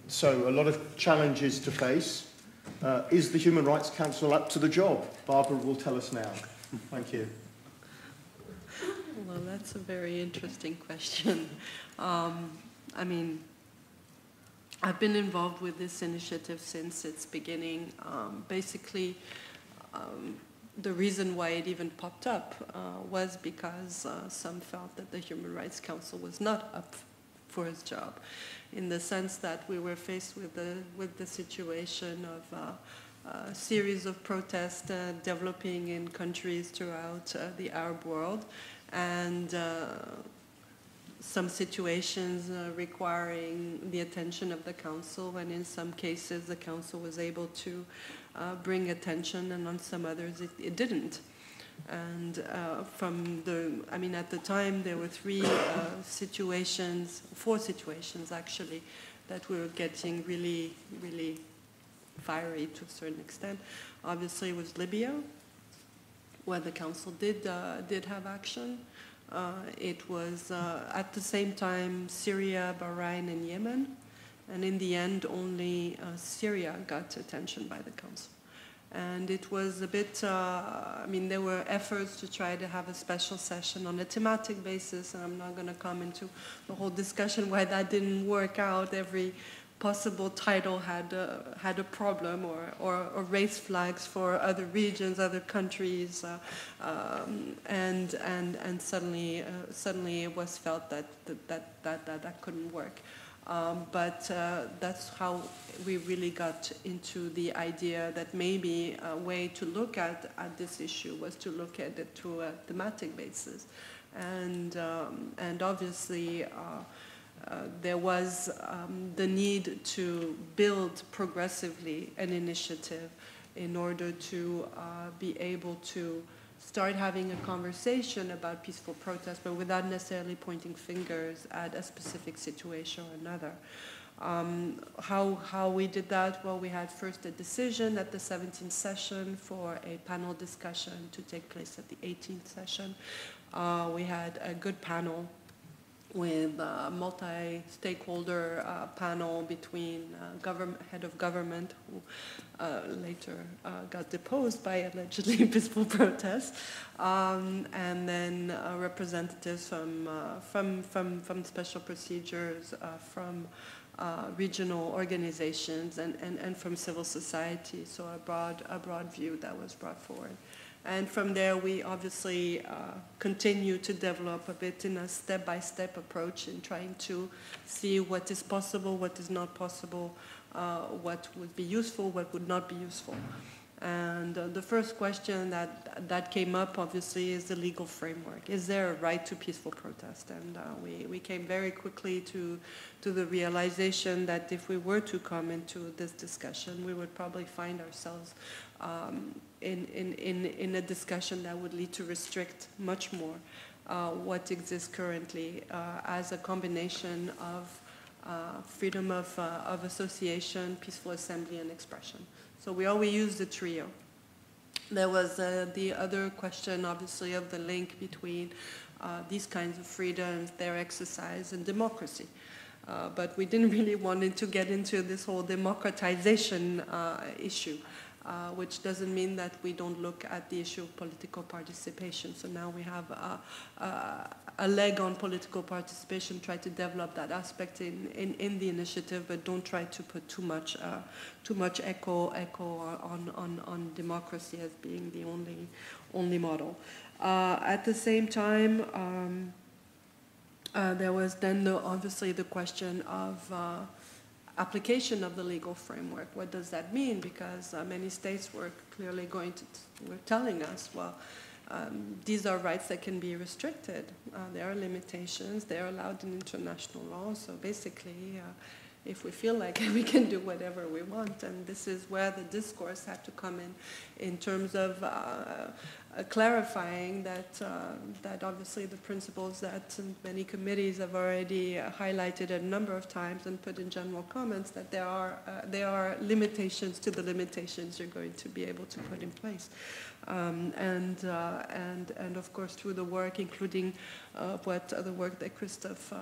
So a lot of challenges to face. Is the Human Rights Council up to the job? Barbara will tell us now. Thank you. Well, that's a very interesting question. I mean, I've been involved with this initiative since its beginning. Basically, the reason why it even popped up was because some felt that the Human Rights Council was not up for its job, in the sense that we were faced with the situation of a series of protests developing in countries throughout the Arab world, and some situations requiring the attention of the Council, and in some cases the Council was able to bring attention, and on some others it didn't. And at the time there were four situations actually, that we were getting really, really fiery to a certain extent. Obviously it was Libya, where the Council did have action. It was at the same time Syria, Bahrain, and Yemen. And in the end, only Syria got attention by the Council. And it was a bit, I mean, there were efforts to try to have a special session on a thematic basis, and I'm not going to come into the whole discussion why that didn't work out. Every possible title had a problem, or raised flags for other regions, other countries, and suddenly it was felt that couldn't work. But that's how we really got into the idea that maybe a way to look at this issue was to look at it through a thematic basis. And obviously there was the need to build progressively an initiative in order to be able to start having a conversation about peaceful protest, but without necessarily pointing fingers at a specific situation or another. How we did that? Well, we had first a decision at the 17th session for a panel discussion to take place at the 18th session. We had a good panel with a multi-stakeholder panel between head of government, who later got deposed by allegedly peaceful protests, and then representatives from special procedures, from regional organizations, and from civil society. So a broad view that was brought forward. And from there, we obviously continue to develop a bit in a step-by-step approach in trying to see what is possible, what is not possible, what would be useful, what would not be useful. And the first question that came up, obviously, is the legal framework. Is there a right to peaceful protest? And we came very quickly to the realization that if we were to come into this discussion, we would probably find ourselves in a discussion that would lead to restrict much more what exists currently as a combination of freedom of association, peaceful assembly, and expression. So we always use the trio. There was the other question, obviously, of the link between these kinds of freedoms, their exercise, and democracy. But we didn't really want to get into this whole democratization issue. Which doesn't mean that we don't look at the issue of political participation. So now we have a leg on political participation, try to develop that aspect in the initiative, but don't try to put too much echo on democracy as being the only model. At the same time, there was then obviously the question of application of the legal framework. What does that mean? Because many states were clearly were telling us, well, these are rights that can be restricted. There are limitations. They're allowed in international law. So basically, if we feel like it, we can do whatever we want. And this is where the discourse had to come in terms of clarifying that obviously the principles that many committees have already highlighted a number of times and put in general comments, that there are limitations to the limitations you're going to be able to put in place. And of course through the work, including the work that Christophe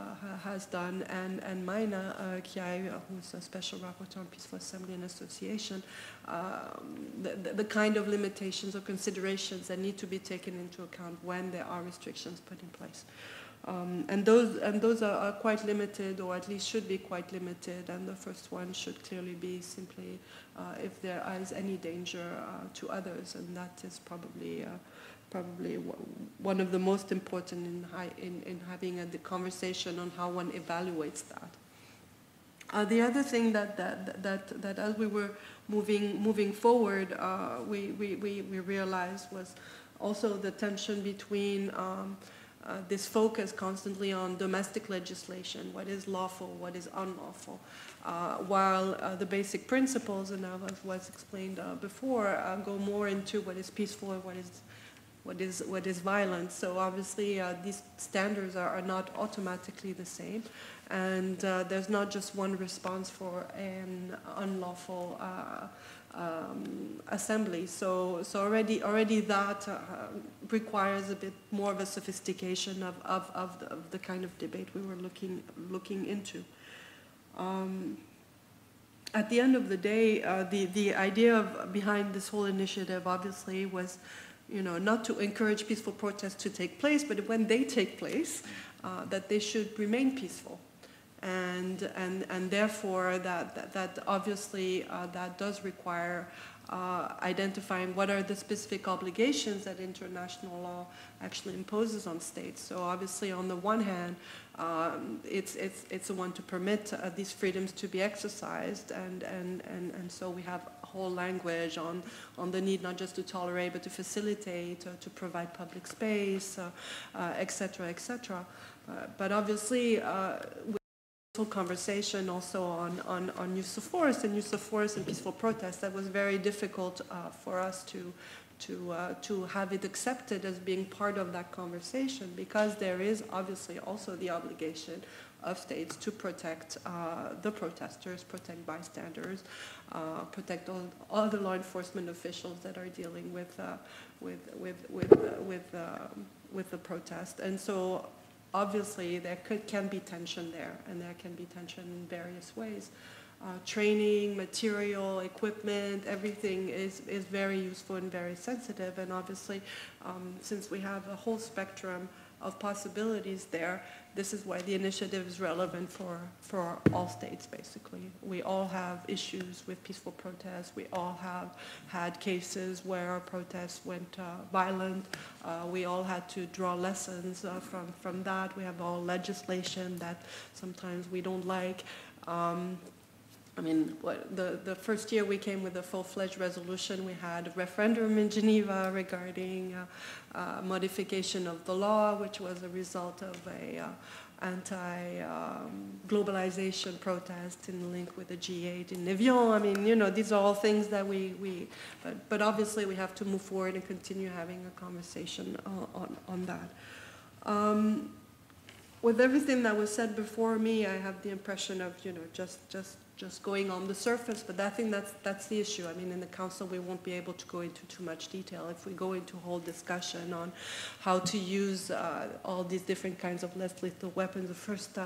has done, and Maina Kiai, who's a special rapporteur on peaceful assembly and association, the kind of limitations or considerations that need to be taken into account when there are restrictions put in place. And those are quite limited, or at least should be quite limited, and the first one should clearly be simply if there is any danger to others, and that is probably one of the most important in having the conversation on how one evaluates that. The other thing that as we were moving forward, we realized was also the tension between this focus constantly on domestic legislation, what is lawful, what is unlawful, while the basic principles, and as was explained before, go more into what is peaceful and what is violent. So obviously these standards are not automatically the same, and there's not just one response for an unlawful assembly. So already that requires a bit more of a sophistication of the kind of debate we were looking into. at the end of the day, the idea behind this whole initiative obviously was, not to encourage peaceful protests to take place, but when they take place, that they should remain peaceful. And therefore that obviously that does require identifying what are the specific obligations that international law actually imposes on states. So obviously on the one hand, it's the one to permit these freedoms to be exercised, and so we have a whole language on the need not just to tolerate but to facilitate, to provide public space, etc., etc. But obviously conversation also on use of force and peaceful protests, that was very difficult for us to have it accepted as being part of that conversation, because there is obviously also the obligation of states to protect the protesters, protect bystanders, protect all other law enforcement officials that are dealing with the protest. And so obviously there can be tension there, and there can be tension in various ways. Training, material, equipment, everything is very useful and very sensitive, and obviously since we have a whole spectrum of possibilities there, this is why the initiative is relevant for all states, basically. We all have issues with peaceful protests. We all have had cases where our protests went violent. We all had to draw lessons from that. We have all legislation that sometimes we don't like. I mean, the first year we came with a full-fledged resolution, we had a referendum in Geneva regarding modification of the law, which was a result of a anti-globalization protest in link with the G8 in Evian. I mean, these are all things that but obviously we have to move forward and continue having a conversation on that. With everything that was said before me, I have the impression of, just going on the surface, but I think that's the issue. I mean, in the Council, we won't be able to go into too much detail. If we go into a whole discussion on how to use all these different kinds of less lethal weapons, the first,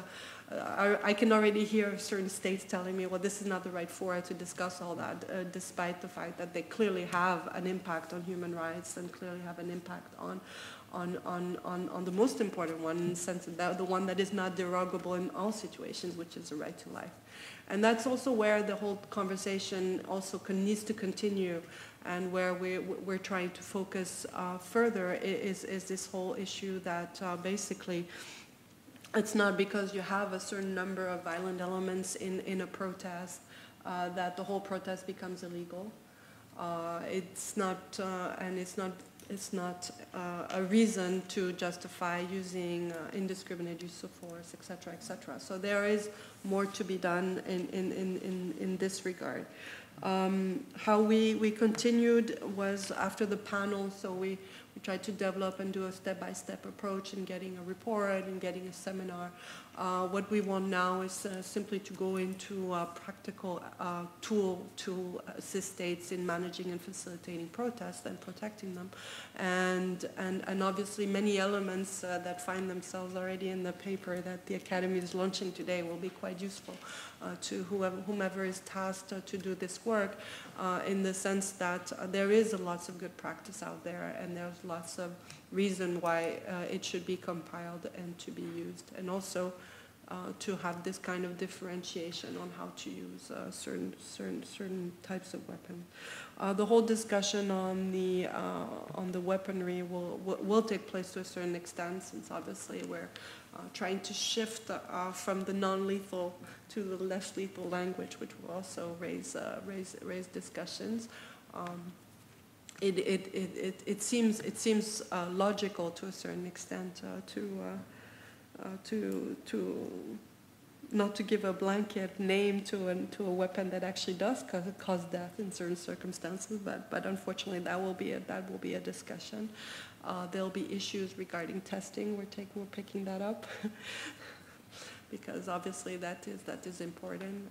I can already hear certain states telling me, well, this is not the right forum to discuss all that, despite the fact that they clearly have an impact on human rights and clearly have an impact on the most important one, in the sense that the one that is not derogable in all situations, which is the right to life. And that's also where the whole conversation also needs to continue, and where we're trying to focus further is this whole issue that basically it's not because you have a certain number of violent elements in a protest that the whole protest becomes illegal. It's not a reason to justify using indiscriminate use of force, etc., etc. So there is more to be done in this regard. How we continued was after the panel, so we tried to develop and do a step-by-step approach in getting a report and getting a seminar. What we want now is simply to go into a practical tool to assist states in managing and facilitating protests and protecting them. And obviously many elements that find themselves already in the paper that the Academy is launching today will be quite useful to whomever is tasked to do this work, in the sense that there is lots of good practice out there, and there's lots of reason why it should be compiled and to be used, and also to have this kind of differentiation on how to use certain types of weapons. The whole discussion on the weaponry will take place to a certain extent, since obviously we're trying to shift from the non-lethal to the less lethal language, which will also raise discussions. It seems logical to a certain extent to not to give a blanket name to a weapon that actually does cause death in certain circumstances, but unfortunately that will be a discussion. There'll be issues regarding testing. We're picking that up because obviously that is important.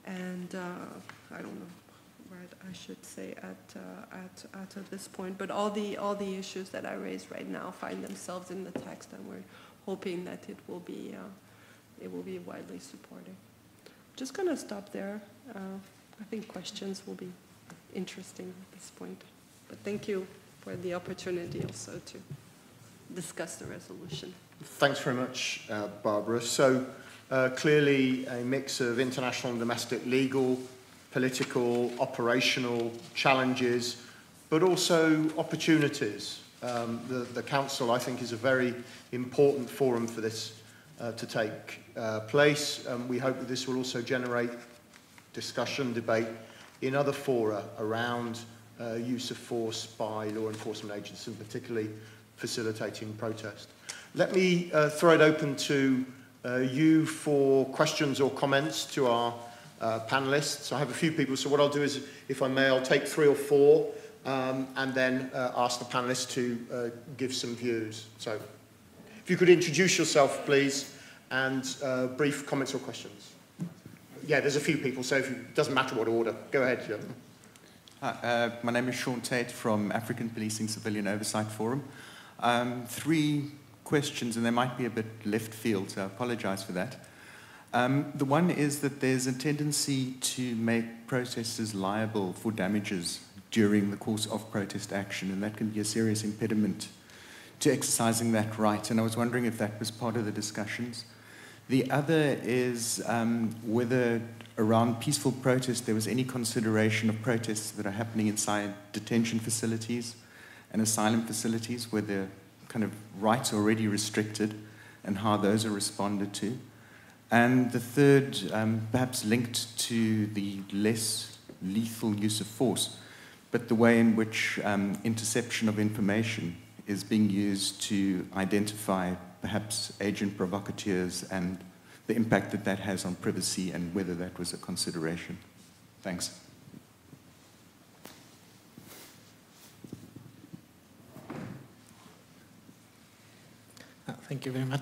And I don't know what I should say at this point, but all the issues that I raised right now find themselves in the text, and we're hoping that it will be widely supported. just going to stop there. I think questions will be interesting at this point. But thank you for the opportunity also to discuss the resolution. Thanks very much, Barbara. So clearly a mix of international and domestic legal, political, operational challenges, but also opportunities. The Council, I think, is a very important forum for this to take place. We hope that this will also generate discussion, debate in other fora around use of force by law enforcement agents, and particularly facilitating protest. Let me throw it open to you for questions or comments to our panelists. I have a few people, so what I'll do is, if I may, I'll take 3 or 4 and then ask the panelists to give some views. So if you could introduce yourself, please, and brief comments or questions. Yeah, there's a few people, so it doesn't matter what order. Go ahead, Jim. Hi, my name is Sean Tate from African Policing Civilian Oversight Forum. 3 questions, and they might be a bit left field, so I apologize for that. The one is that there's a tendency to make protesters liable for damages during the course of protest action, and that can be a serious impediment to exercising that right, and I was wondering if that was part of the discussions. The other is whether around peaceful protest there was any consideration of protests that are happening inside detention facilities and asylum facilities where the kind of rights are already restricted and how those are responded to. And the third, perhaps linked to the less lethal use of force, but the way in which interception of information is being used to identify perhaps agent provocateurs and the impact that that has on privacy and whether that was a consideration. Thanks. Thank you very much.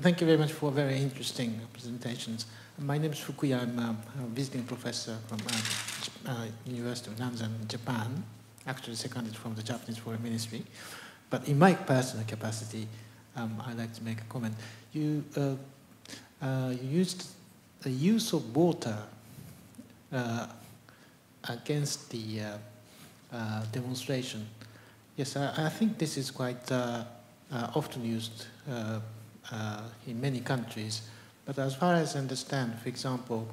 Thank you very much for very interesting presentations. My name is Fukuya. I'm a visiting professor from University of Nanzan, Japan, actually seconded from the Japanese Foreign Ministry. But in my personal capacity, I'd like to make a comment. You used the use of water against the demonstration. Yes, I think this is quite often used in many countries. But as far as I understand, for example,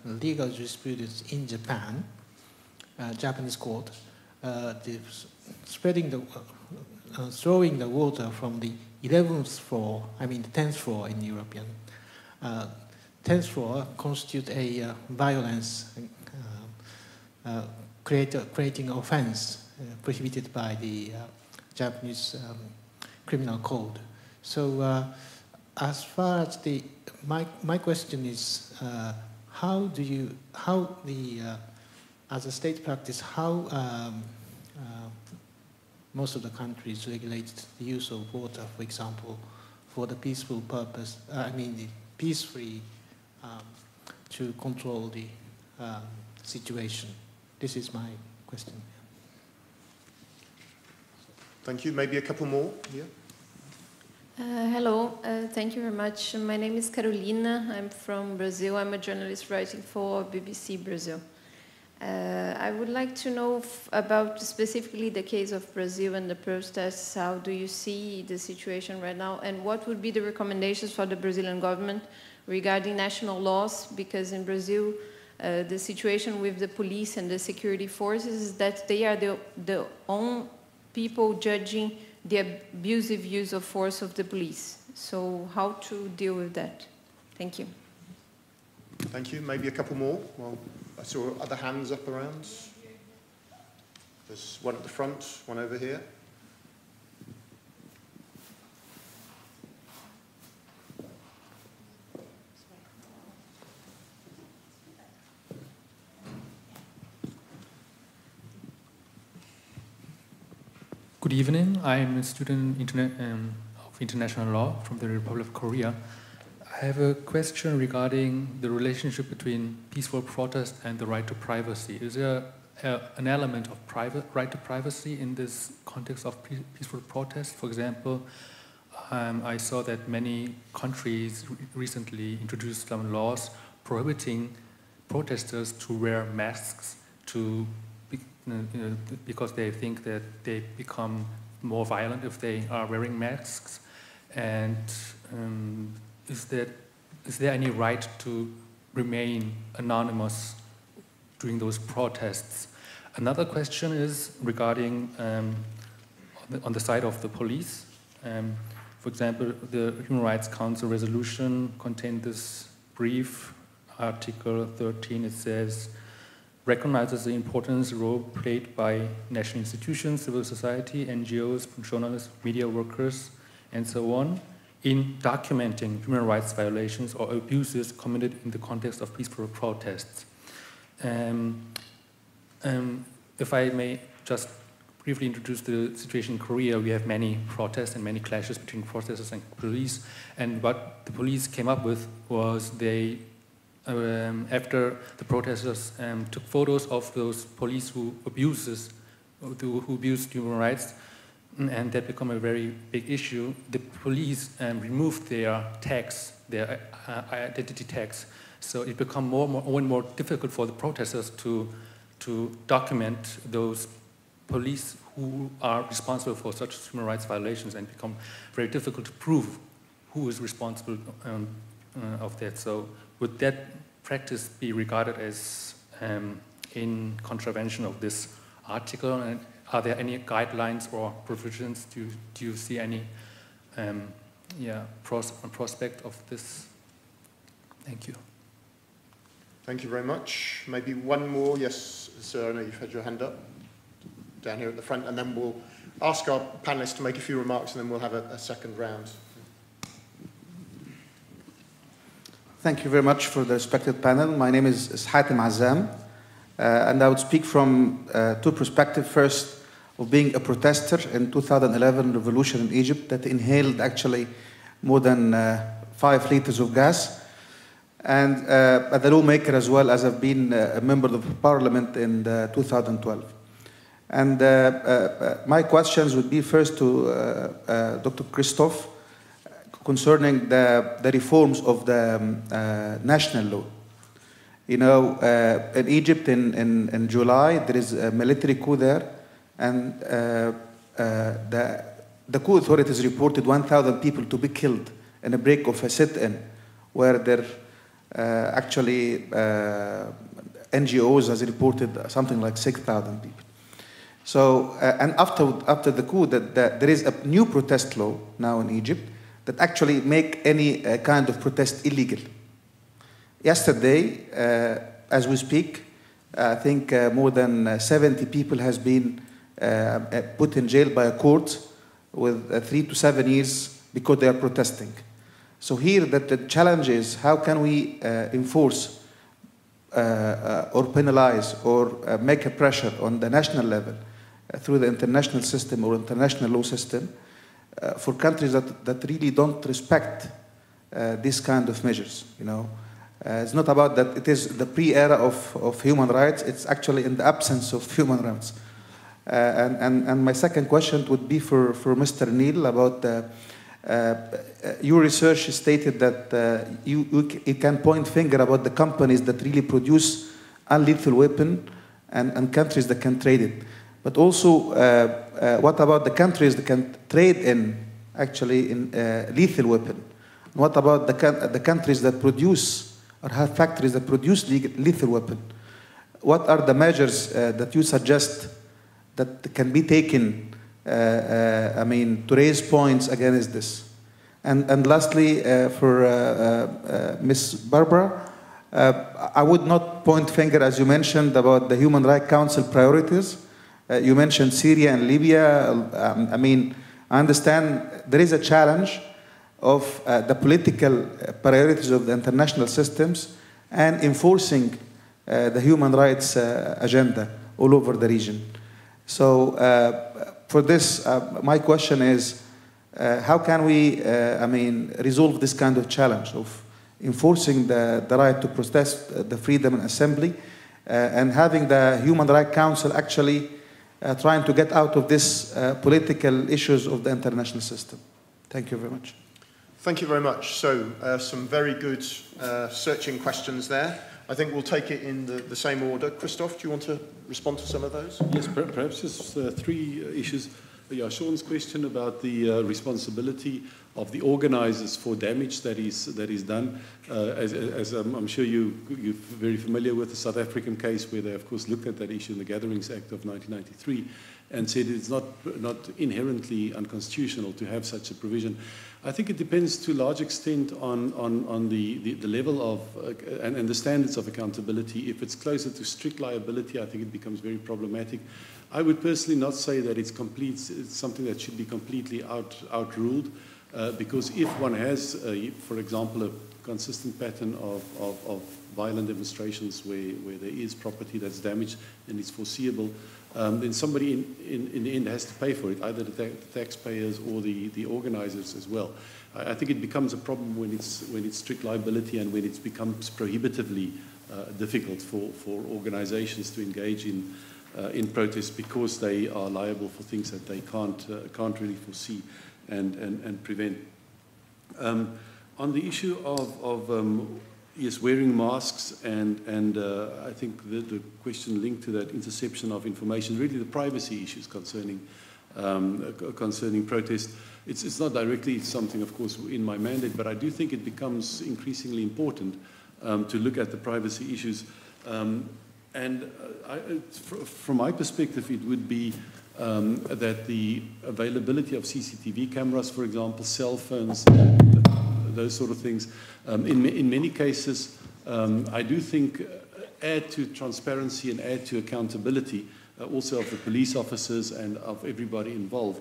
legal jurisprudence in Japan, Japanese court, throwing the water from the 11th floor, I mean the 10th floor in European, 10th floor constitute a violence, creating offense prohibited by the Japanese criminal code. So as far as my question is, as a state practice, how most of the countries regulate the use of water, for example, for the peaceful purpose, the peacefully to control the situation? This is my question. Thank you. Maybe a couple more here. Hello, thank you very much. My name is Carolina. I'm from Brazil. I'm a journalist writing for BBC Brazil. I would like to know about specifically the case of Brazil and the protests. How do you see the situation right now? And what would be the recommendations for the Brazilian government regarding national laws? Because in Brazil, the situation with the police and the security forces is that they are the own people judging the abusive use of force of the police. So how to deal with that? Thank you. Thank you. Maybe a couple more. Well, I saw other hands up around. There's one at the front, one over here. Good evening. I'm a student of international law from the Republic of Korea. I have a question regarding the relationship between peaceful protest and the right to privacy. Is there an element of right to privacy in this context of peaceful protest? For example, I saw that many countries recently introduced some laws prohibiting protesters to wear masks because they think that they become more violent if they are wearing masks. And is there any right to remain anonymous during those protests? Another question is regarding on the side of the police. For example, the Human Rights Council resolution contained this brief Article 13. It says, recognizes the important role played by national institutions, civil society, NGOs, journalists, media workers, and so on, in documenting human rights violations or abuses committed in the context of peaceful protests. If I may just briefly introduce the situation in Korea, we have many protests and many clashes between protesters and police. And what the police came up with was they, after the protesters took photos of those police who abused human rights, and that became a very big issue, the police removed their tags, their identity tags. So it became more and more difficult for the protesters to document those police who are responsible for such human rights violations, and become very difficult to prove who is responsible of that. So would that practice be regarded as in contravention of this article? And are there any guidelines or provisions? Do you see any prospect of this? Thank you. Thank you very much. Maybe one more. Yes, sir, I know you've had your hand up down here at the front, and then we'll ask our panelists to make a few remarks, and then we'll have a second round. Thank you very much for the respected panel. My name is Casey-Maslen, and I would speak from two perspectives. First, of being a protester in 2011 revolution in Egypt that inhaled actually more than 5 liters of gas, and as a lawmaker as well, as I've been a member of parliament in 2012. And my questions would be first to Dr. Christoph concerning the reforms of the national law. You know, in Egypt in July, there is a military coup there, and the coup authorities reported 1,000 people to be killed in a break of a sit-in, where there actually NGOs has reported something like 6,000 people. So, and after the coup, there is a new protest law now in Egypt that actually make any kind of protest illegal. Yesterday, as we speak, I think more than 70 people has been put in jail by a court with 3 to 7 years because they are protesting. So here the challenge is, how can we enforce or penalize or make a pressure on the national level through the international system or international law system for countries that really don't respect these kind of measures, you know. It's not about that it is the pre-era of human rights, it's actually in the absence of human rights. And my second question would be for Mr. Neil about your research stated that you can point finger about the companies that really produce unlethal weapon and countries that can trade it. But also, what about the countries that can trade in lethal weapon? What about the countries that produce or have factories that produce lethal weapon? What are the measures that you suggest that can be taken, to raise points against this? And lastly, for Ms. Barbara, I would not point finger, as you mentioned, about the Human Rights Council priorities. You mentioned Syria and Libya. I understand there is a challenge of the political priorities of the international systems and enforcing the human rights agenda all over the region. So for this, my question is, how can we resolve this kind of challenge of enforcing the right to protest, the freedom and assembly, and having the Human Rights Council actually trying to get out of this political issues of the international system? Thank you very much. Thank you very much. So, some very good searching questions there. I think we'll take it in the same order. Christophe, do you want to respond to some of those? Yes, perhaps just three issues. Yeah, Sean's question about the responsibility of the organisers for damage that is done. As I'm sure you're very familiar with the South African case, where they, of course, looked at that issue in the Gatherings Act of 1993 and said it's not inherently unconstitutional to have such a provision. I think it depends to a large extent on the level of and the standards of accountability. If it's closer to strict liability, I think it becomes very problematic. I would personally not say that it's something that should be completely outruled, because if one has, for example, a consistent pattern of violent demonstrations where there is property that's damaged and it's foreseeable, then somebody in the end has to pay for it, either the taxpayers or the organisers as well. I think it becomes a problem when it's strict liability and when it becomes prohibitively difficult for organisations to engage in protest because they are liable for things that they can't really foresee and prevent. On the issue of yes, wearing masks and I think the question linked to that interception of information, really the privacy issues concerning protest. It's not directly something, of course, in my mandate, but I do think it becomes increasingly important to look at the privacy issues. From my perspective, it would be that the availability of CCTV cameras, for example, cell phones, those sort of things, in many cases, I do think add to transparency and add to accountability, also of the police officers and of everybody involved.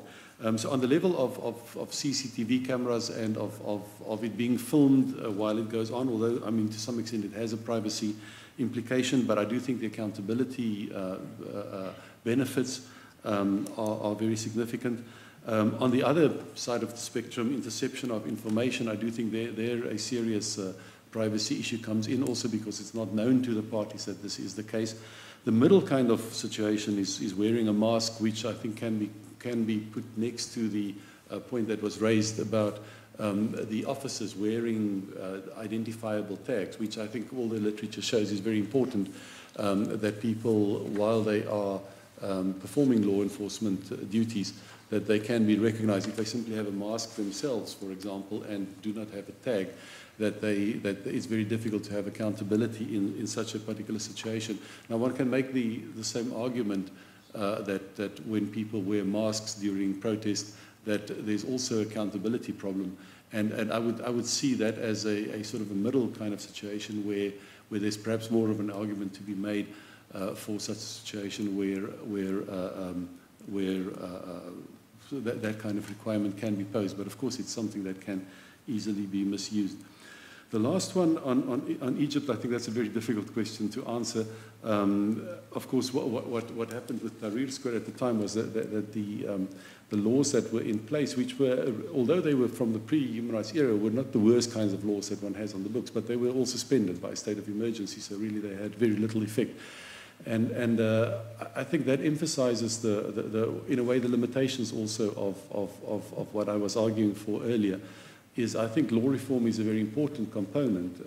So on the level of CCTV cameras and of it being filmed while it goes on, although, I mean, to some extent it has a privacy implication, but I do think the accountability benefits are very significant. On the other side of the spectrum, interception of information, I do think there a serious privacy issue comes in, also because it's not known to the parties that this is the case. The middle kind of situation is wearing a mask, which I think can be put next to the point that was raised about the officers wearing identifiable tags, which I think all the literature shows is very important, that people, while they are performing law enforcement duties, that they can be recognized if they simply have a mask themselves, for example, and do not have a tag, that it's very difficult to have accountability in such a particular situation. Now, one can make the same argument that when people wear masks during protest, that there's also accountability problem. And I would see that as a sort of a middle kind of situation where there's perhaps more of an argument to be made for such a situation where that kind of requirement can be posed. But of course, it's something that can easily be misused. The last one on Egypt, I think that's a very difficult question to answer. Of course, what happened with Tahrir Square at the time was that the laws that were in place, which were, although they were from the pre-human rights era, were not the worst kinds of laws that one has on the books, but they were all suspended by a state of emergency, so really they had very little effect. And I think that emphasizes in a way the limitations also of what I was arguing for earlier. Is I think law reform is a very important component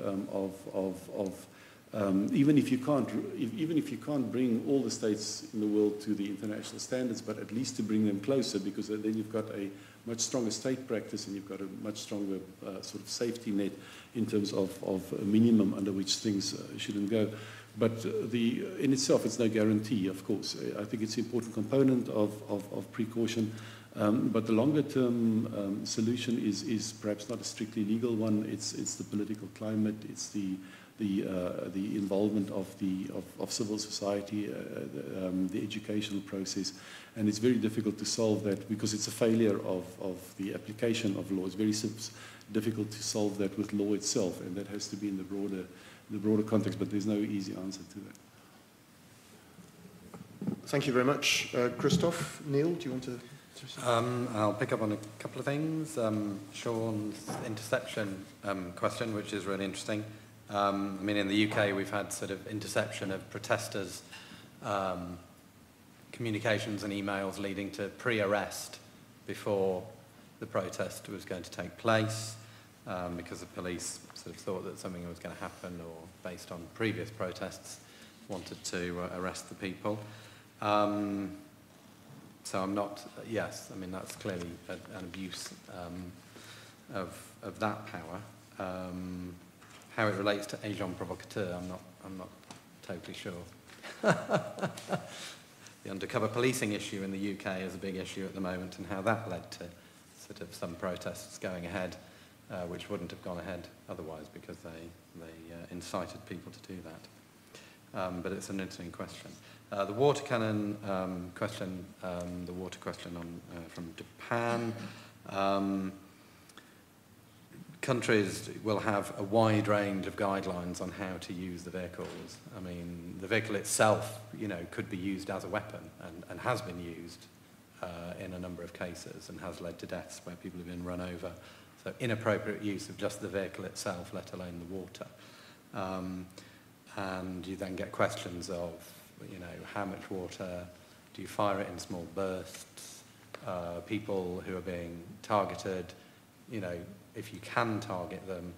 even if you can't bring all the states in the world to the international standards, but at least to bring them closer, because then you've got a much stronger state practice and you've got a much stronger sort of safety net in terms of a minimum under which things shouldn't go. But in itself, it's no guarantee, of course. I think it's an important component of precaution. But the longer-term solution is perhaps not a strictly legal one. It's the political climate. It's the involvement of civil society, the educational process, and it's very difficult to solve that because it's a failure of the application of law. It's very difficult to solve that with law itself, and that has to be in the broader context. But there's no easy answer to that. Thank you very much, Christophe. Neil, do you want to? I'll pick up on a couple of things. Sean's interception question, which is really interesting. I mean, in the UK, we've had sort of interception of protesters' communications and emails leading to pre-arrest before the protest was going to take place. because the police sort of thought that something was going to happen, or based on previous protests, wanted to arrest the people. So I'm not, yes, I mean, that's clearly an abuse of that power. How it relates to agent provocateur, I'm not totally sure. The undercover policing issue in the UK is a big issue at the moment, and how that led to sort of some protests going ahead, which wouldn't have gone ahead otherwise because they incited people to do that. But it's an interesting question. The water cannon question, the water question from Japan. Countries will have a wide range of guidelines on how to use the vehicles. I mean, the vehicle itself, you know, could be used as a weapon and has been used in a number of cases and has led to deaths where people have been run over. So inappropriate use of just the vehicle itself, let alone the water. And you then get questions of, you know, how much water, do you fire it in small bursts, people who are being targeted, you know, if you can target them,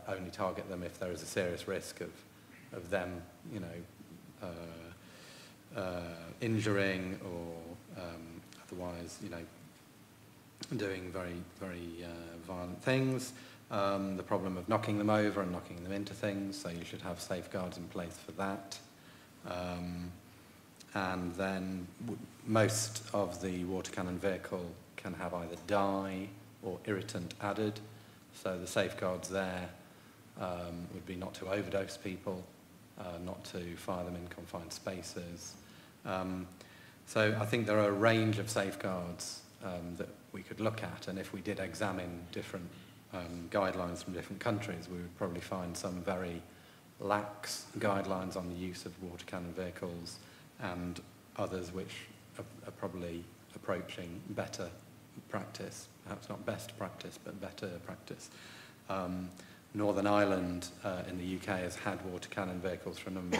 only target them if there is a serious risk of them, you know, injuring or otherwise, you know, doing very, very violent things. The problem of knocking them over and knocking them into things, so you should have safeguards in place for that. And then most of the water cannon vehicle can have either dye or irritant added, so the safeguards there would be not to overdose people, not to fire them in confined spaces. So I think there are a range of safeguards that we could look at, and if we did examine different guidelines from different countries, we would probably find some very lax guidelines on the use of water cannon vehicles, and others which are probably approaching better practice, perhaps not best practice, but better practice. Northern Ireland in the UK has had water cannon vehicles for a number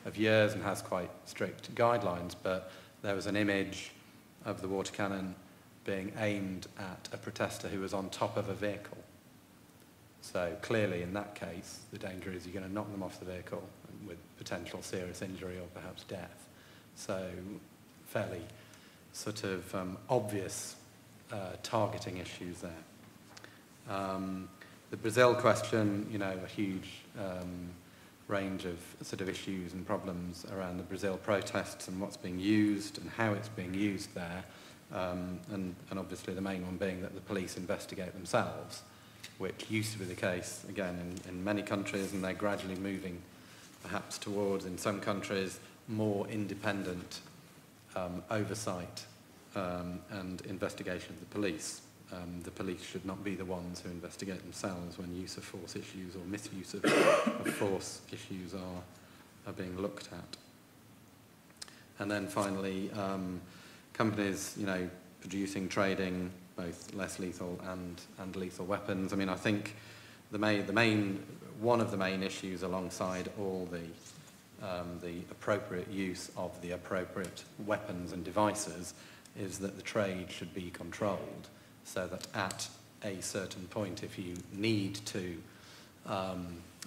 of years and has quite strict guidelines, but there was an image of the water cannon being aimed at a protester who was on top of a vehicle. So clearly in that case, the danger is you're going to knock them off the vehicle with potential serious injury or perhaps death. So fairly sort of obvious targeting issues there. The Brazil question, you know, a huge range of sort of issues and problems around the Brazil protests and what's being used and how it's being used there. And obviously the main one being that the police investigate themselves, which used to be the case, again, in many countries, and they're gradually moving perhaps towards, in some countries, more independent oversight and investigation of the police. The police should not be the ones who investigate themselves when use of force issues or misuse of force issues are being looked at. And then finally, companies, you know, producing, trading both less lethal and lethal weapons. I mean, I think one of the main issues alongside all the appropriate use of the appropriate weapons and devices is that the trade should be controlled, so that at a certain point, if you need to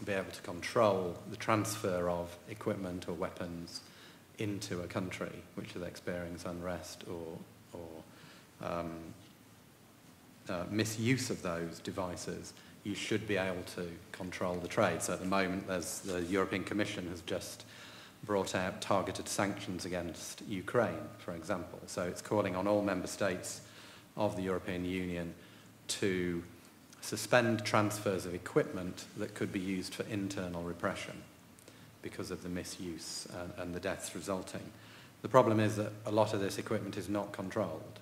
be able to control the transfer of equipment or weapons into a country which has experienced unrest or misuse of those devices, you should be able to control the trade. So at the moment, the European Commission has just brought out targeted sanctions against Ukraine, for example. So it's calling on all member states of the European Union to suspend transfers of equipment that could be used for internal repression because of the misuse and the deaths resulting. The problem is that a lot of this equipment is not controlled.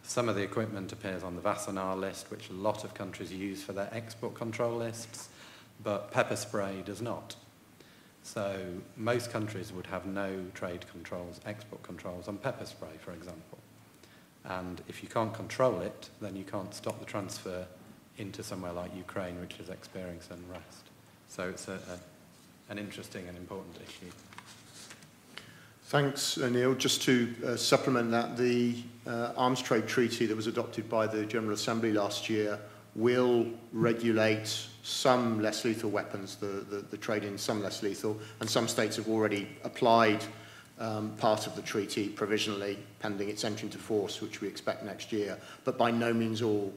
Some of the equipment appears on the Wassenaar list, which a lot of countries use for their export control lists, but pepper spray does not. So most countries would have no trade controls, export controls on pepper spray, for example. And if you can't control it, then you can't stop the transfer into somewhere like Ukraine, which is experiencing unrest. So it's an interesting and important issue. Thanks, Neil. Just to supplement that, the Arms Trade Treaty that was adopted by the General Assembly last year will regulate some less lethal weapons, the trade in some less lethal, and some states have already applied part of the treaty provisionally, pending its entry into force, which we expect next year. But by no means all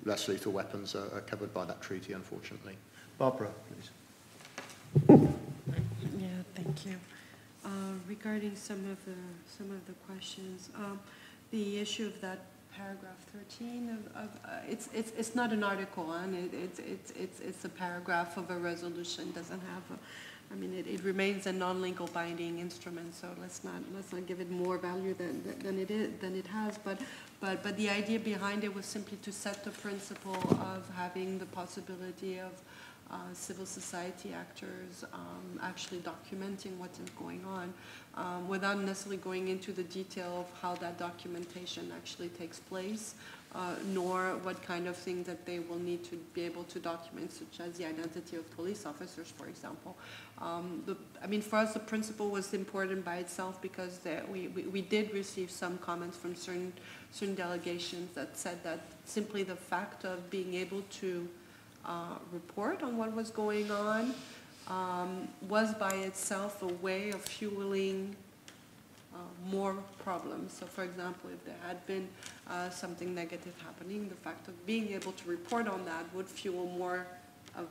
less lethal weapons are covered by that treaty, unfortunately. Barbara, please. Yeah, thank you. Regarding some of the questions, the issue of that paragraph 13 it's not an article, and it's a paragraph of a resolution. Doesn't have a, I mean, it remains a non-legal binding instrument, so let's not give it more value than it has. But the idea behind it was simply to set the principle of having the possibility of civil society actors actually documenting what is going on, without necessarily going into the detail of how that documentation actually takes place, nor what kind of things that they will need to be able to document, such as the identity of police officers, for example. I mean, for us, the principle was important by itself because we did receive some comments from certain delegations that said that simply the fact of being able to report on what was going on was by itself a way of fueling more problems. So for example, if there had been something negative happening, the fact of being able to report on that would fuel more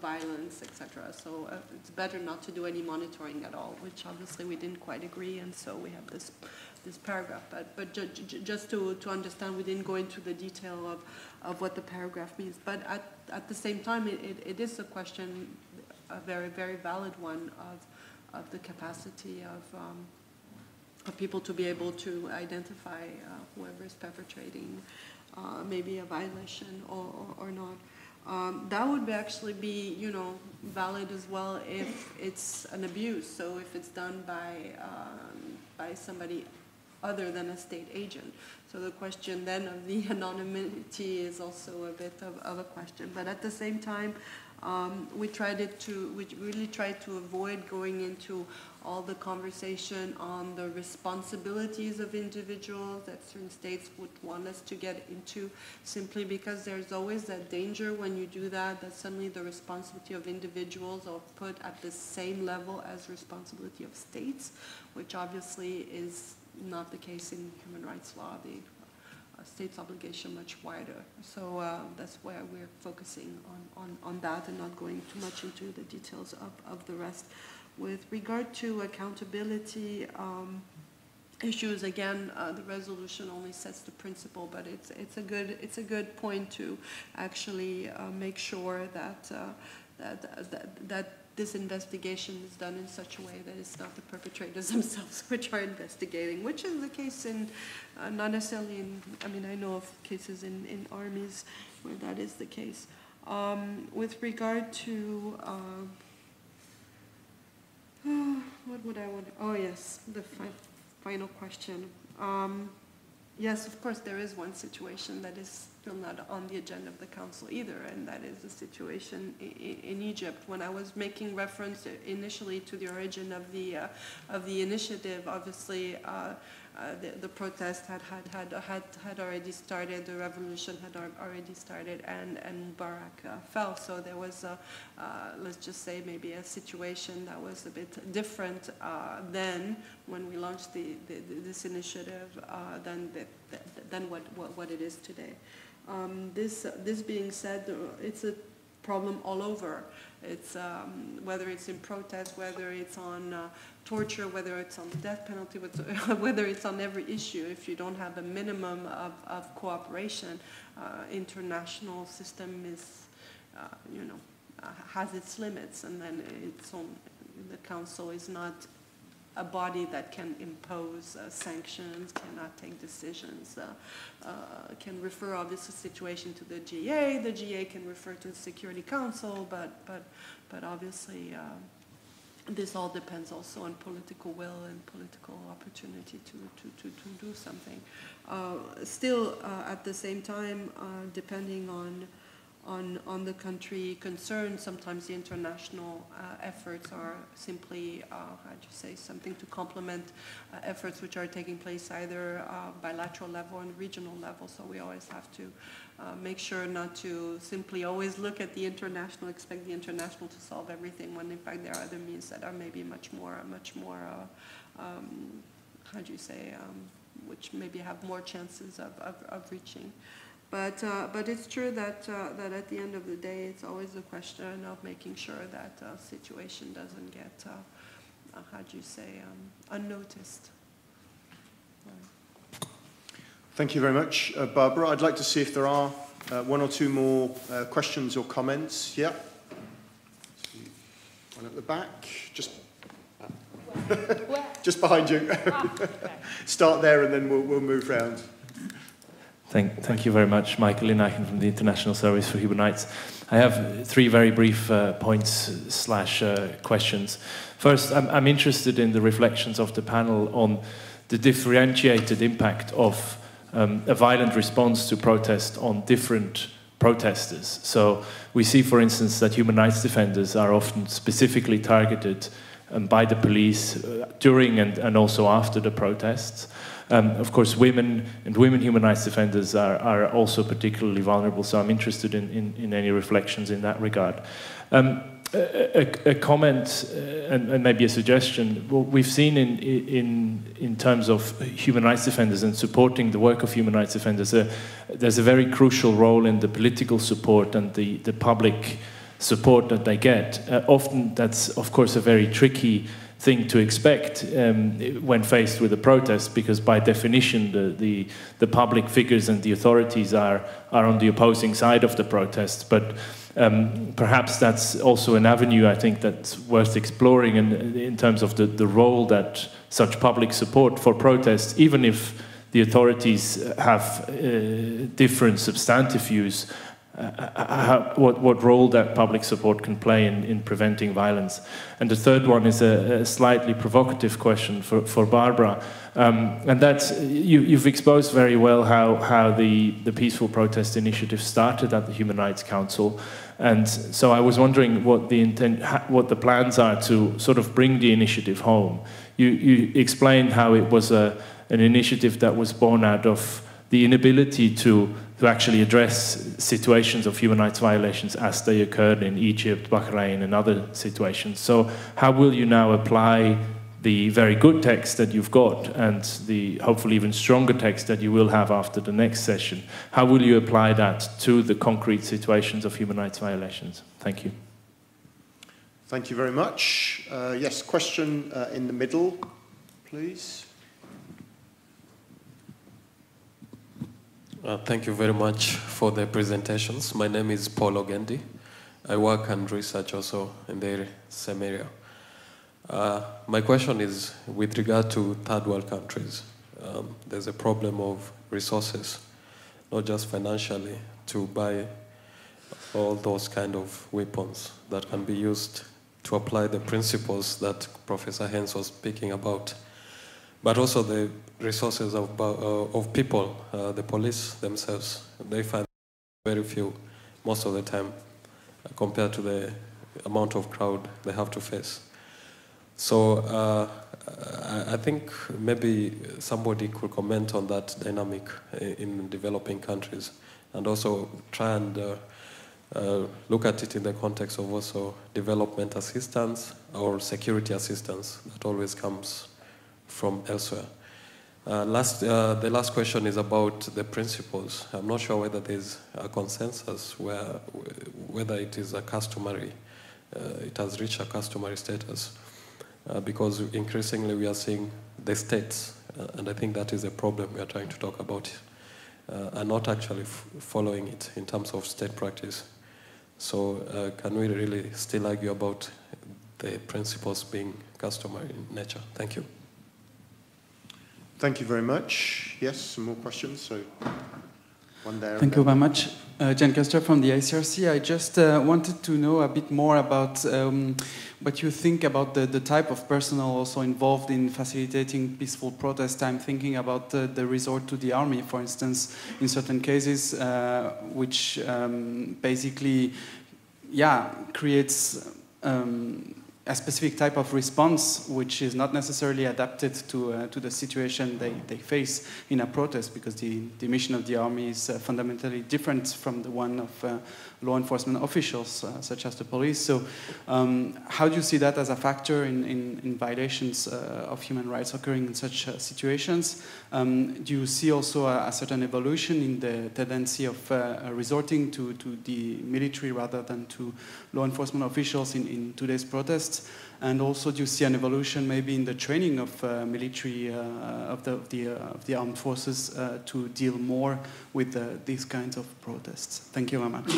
violence, etc. So it's better not to do any monitoring at all, which obviously we didn't quite agree, and so we have this paragraph. But just to understand, we didn't go into the detail of what the paragraph means. But at the same time, it is a question, a very, very valid one, of the capacity of people to be able to identify whoever is perpetrating maybe a violation or not. That would actually be, valid as well if it's an abuse. So if it's done by somebody other than a state agent. So the question then of the anonymity is also a bit of a question. But at the same time, we really tried to avoid going into all the conversation on the responsibilities of individuals that certain states would want us to get into, simply because there's always that danger when you do that suddenly the responsibility of individuals are put at the same level as responsibility of states, which obviously is not the case in human rights law. The state's obligation much wider. So that's why we're focusing on that and not going too much into the details of the rest. With regard to accountability issues, again, the resolution only sets the principle, but it's a good point to actually make sure that that this investigation is done in such a way that it's not the perpetrators themselves which are investigating, which is the case in, not necessarily in, I mean, I know of cases in armies where that is the case. With regard to, what would I want to, oh yes, the final question. Yes, of course, there is one situation that is still not on the agenda of the Council either, and that is the situation in Egypt. When I was making reference initially to the origin of the initiative, obviously the protest had already started, the revolution had already started, and Mubarak fell. So there was, let's just say, maybe a situation that was a bit different then when we launched this initiative than what it is today. This being said, it's a problem all over. It's whether it's in protest, whether it's on torture, whether it's on the death penalty, whether it's on every issue. If you don't have a minimum of cooperation, international system is, has its limits, and then the Council is not a body that can impose sanctions, cannot take decisions, can refer obviously the situation to the GA. The GA can refer to the Security Council, but obviously this all depends also on political will and political opportunity to do something. Still, at the same time, depending on on the country concerned. Sometimes the international efforts are simply, how'd you say, something to complement efforts which are taking place either bilateral level and regional level. So we always have to make sure not to simply always look at the international, expect the international to solve everything, when in fact there are other means that are maybe much more how do you say, which maybe have more chances of reaching. But it's true that at the end of the day, it's always a question of making sure that situation doesn't get, how do you say, unnoticed. Thank you very much, Barbara. I'd like to see if there are one or two more questions or comments. Yeah. One at the back, just behind you. Start there and then we'll move round. Thank you very much, Michael Linachen from the International Service for Human Rights. I have three very brief points / questions. First, I'm interested in the reflections of the panel on the differentiated impact of a violent response to protest on different protesters. So we see, for instance, that human rights defenders are often specifically targeted by the police during and also after the protests. Of course, women human rights defenders are also particularly vulnerable, so I'm interested in any reflections in that regard. A comment and maybe a suggestion. What we've seen in terms of human rights defenders and supporting the work of human rights defenders, there's a very crucial role in the political support and the public support that they get. Often that's, of course, a very tricky thing to expect when faced with a protest, because by definition the public figures and the authorities are on the opposing side of the protest. But perhaps that's also an avenue, I think, that's worth exploring in terms of the role that such public support for protests, even if the authorities have different substantive views, what role that public support can play in preventing violence. And the third one is a slightly provocative question for Barbara, and that's you've exposed very well how the peaceful protest initiative started at the Human Rights Council, and so I was wondering what the plans are to sort of bring the initiative home. You explained how it was an initiative that was born out of the inability to actually address situations of human rights violations as they occurred in Egypt, Bahrain, and other situations. So how will you now apply the very good text that you've got and the hopefully even stronger text that you will have after the next session? How will you apply that to the concrete situations of human rights violations? Thank you. Thank you very much. Yes, question in the middle, please. Thank you very much for the presentations. My name is Paul Ogendi. I work and research also in the same area. My question is with regard to third world countries. There's a problem of resources, not just financially, to buy all those kind of weapons that can be used to apply the principles that Professor Hens was speaking about, but also the resources of people, the police themselves. They find very few most of the time compared to the amount of crowd they have to face. So I think maybe somebody could comment on that dynamic in developing countries, and also try and look at it in the context of also development assistance or security assistance that always comes from elsewhere. The last question is about the principles. I'm not sure whether there's a consensus whether it is a customary, it has reached a customary status, because increasingly we are seeing the states, and I think that is a problem we are trying to talk about, are not actually following it in terms of state practice. So can we really still argue about the principles being customary in nature? Thank you. Thank you very much. Yes, some more questions. So, one there. Thank you very much. Jan Kester from the ICRC. I just wanted to know a bit more about what you think about the type of personnel also involved in facilitating peaceful protest. I'm thinking about the resort to the army, for instance, in certain cases, which basically, creates a specific type of response which is not necessarily adapted to the situation they face in a protest, because the mission of the army is fundamentally different from the one of law enforcement officials, such as the police. So how do you see that as a factor in violations of human rights occurring in such situations? Do you see also a certain evolution in the tendency of resorting to the military rather than to law enforcement officials in today's protests? And also, do you see an evolution maybe in the training of military, of the armed forces to deal more with these kinds of protests? Thank you very much.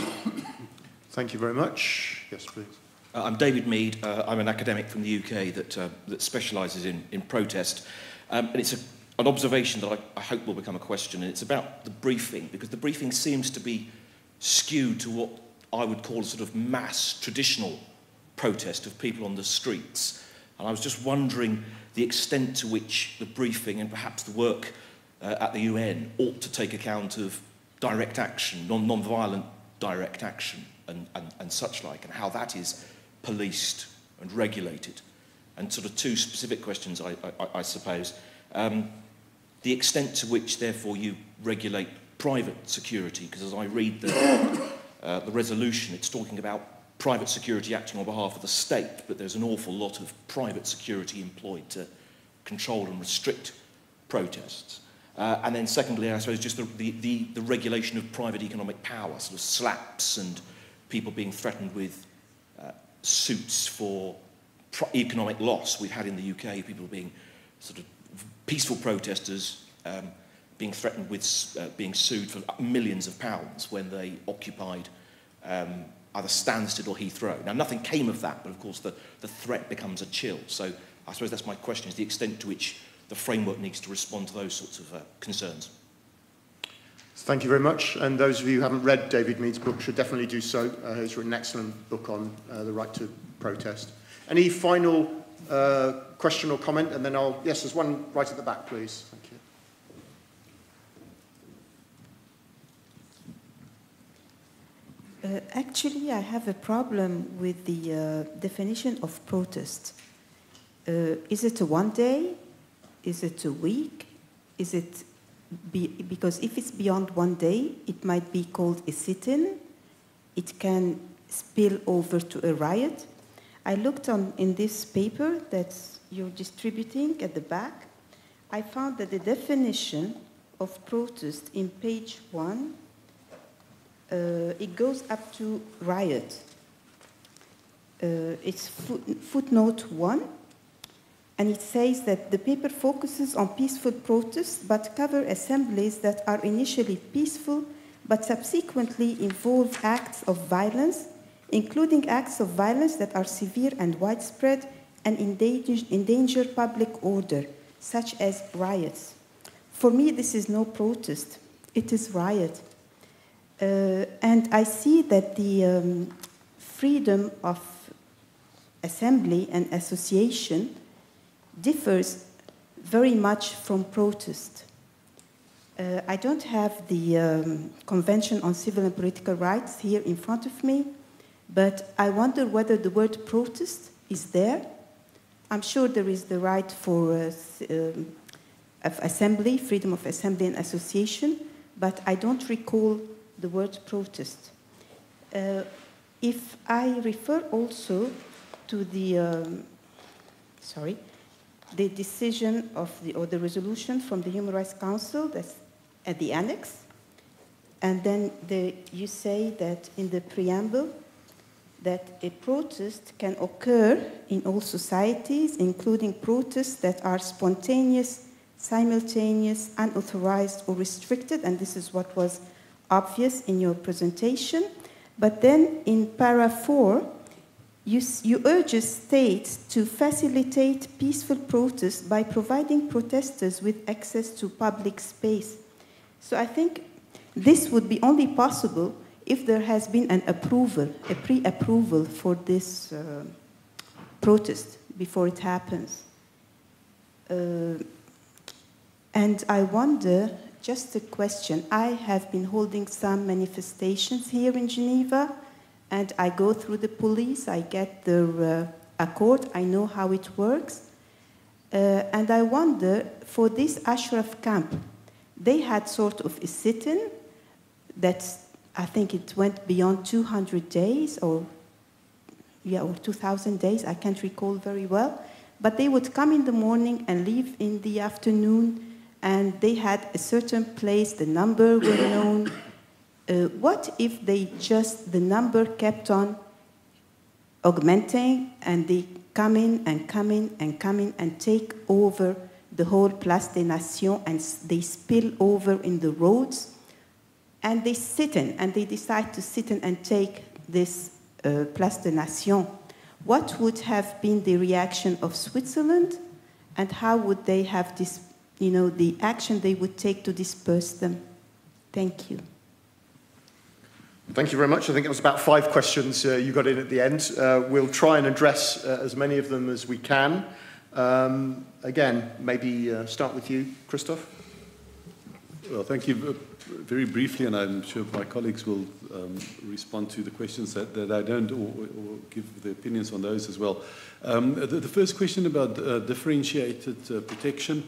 Thank you very much. Yes, please. I'm David Mead. I'm an academic from the UK that specialises in protest. And it's an observation that I hope will become a question, and it's about the briefing, because the briefing seems to be skewed to what I would call a sort of mass traditional protest of people on the streets. And I was just wondering the extent to which the briefing and perhaps the work at the UN ought to take account of direct action, non-violent direct action and such like, and how that is policed and regulated. And sort of two specific questions, I suppose. The extent to which, therefore, you regulate private security, because as I read the resolution, it's talking about private security acting on behalf of the state, but there's an awful lot of private security employed to control and restrict protests. And then secondly, I suppose, just the regulation of private economic power, sort of slaps and people being threatened with suits for economic loss. We've had in the UK people being sort of peaceful protesters being threatened with being sued for millions of pounds when they occupied either Stansted or Heathrow. Now, nothing came of that, but of course the threat becomes a chill. So I suppose that's my question, is the extent to which the framework needs to respond to those sorts of concerns. Thank you very much. And those of you who haven't read David Mead's book should definitely do so. He's written an excellent book on the right to protest. Any final question or comment? And then yes, there's one right at the back, please. Thank you. Actually, I have a problem with the definition of protest. Is it a one day? Is it a week? Is it because if it's beyond one day, it might be called a sit-in. It can spill over to a riot. I looked in this paper that you're distributing at the back. I found that the definition of protest in page 1, it goes up to riot. It's footnote 1, and it says that the paper focuses on peaceful protests but cover assemblies that are initially peaceful but subsequently involve acts of violence, including acts of violence that are severe and widespread and endanger public order, such as riots. For me, this is no protest. It is riot. And I see that the freedom of assembly and association differs very much from protest. I don't have the Convention on Civil and Political Rights here in front of me, but I wonder whether the word protest is there. I'm sure there is the right for of assembly, freedom of assembly and association, but I don't recall the word protest. If I refer also to the, the decision of or the resolution from the Human Rights Council that's at the annex, and then you say that in the preamble that a protest can occur in all societies, including protests that are spontaneous, simultaneous, unauthorized, or restricted, and this is what was obvious in your presentation. But then in para 4, you urge states to facilitate peaceful protests by providing protesters with access to public space. So I think this would be only possible if there has been an approval, a pre-approval for this protest before it happens. And I wonder, just a question, I have been holding some manifestations here in Geneva, and I go through the police, I get their accord, I know how it works. And I wonder, for this Ashraf camp, they had sort of a sit-in that I think it went beyond 200 days or 2,000 days, I can't recall very well. But they would come in the morning and leave in the afternoon, and they had a certain place, the number were known. What if the number kept on augmenting, and they come in and come in and come in and take over the whole Place des Nations, and they spill over in the roads, and they sit in, and they decide to sit in and take this Place des Nations? What would have been the reaction of Switzerland, and how would they have this, the action they would take to disperse them? Thank you. Thank you very much. I think it was about 5 questions you got in at the end. We'll try and address as many of them as we can. Again, maybe start with you, Christoph. Well, thank you. Very briefly, and I'm sure my colleagues will respond to the questions that I don't, or give their opinions on those as well. The first question about differentiated protection.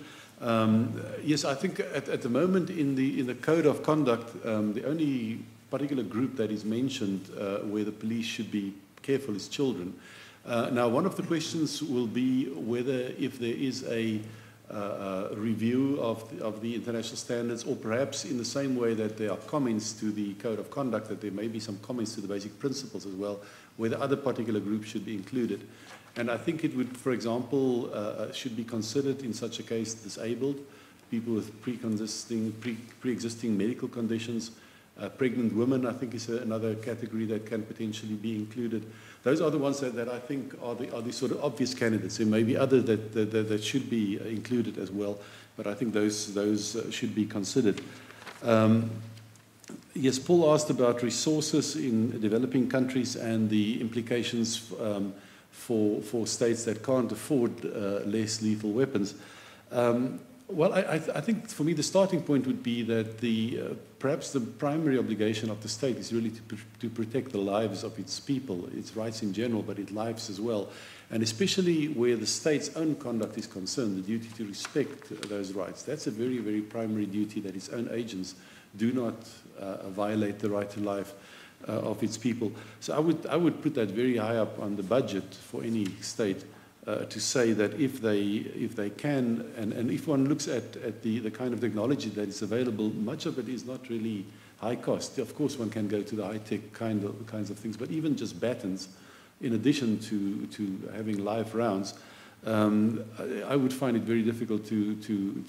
Yes, I think at the moment in the code of conduct, the only particular group that is mentioned where the police should be careful is children. Now, one of the questions will be whether if there is a review of the international standards, or perhaps in the same way that there are comments to the code of conduct, that there may be some comments to the basic principles as well, whether other particular groups should be included. And I think it would, for example, should be considered in such a case disabled, people with pre-existing medical conditions, pregnant women, I think, is another category that can potentially be included. Those are the ones that I think are the sort of obvious candidates. There may be others that should be included as well, but I think those should be considered. Yes, Paul asked about resources in developing countries and the implications for states that can't afford less lethal weapons. Well, I think for me the starting point would be that perhaps the primary obligation of the state is really to protect the lives of its people, its rights in general, but its lives as well. And especially where the state's own conduct is concerned, the duty to respect those rights. That's a very, very primary duty, that its own agents do not violate the right to life of its people. So I would put that very high up on the budget for any state. To say that if they can, and if one looks at the kind of technology that is available, much of it is not really high cost. Of course, one can go to the high-tech kinds of things, but even just batons, in addition to having live rounds, I would find it very difficult to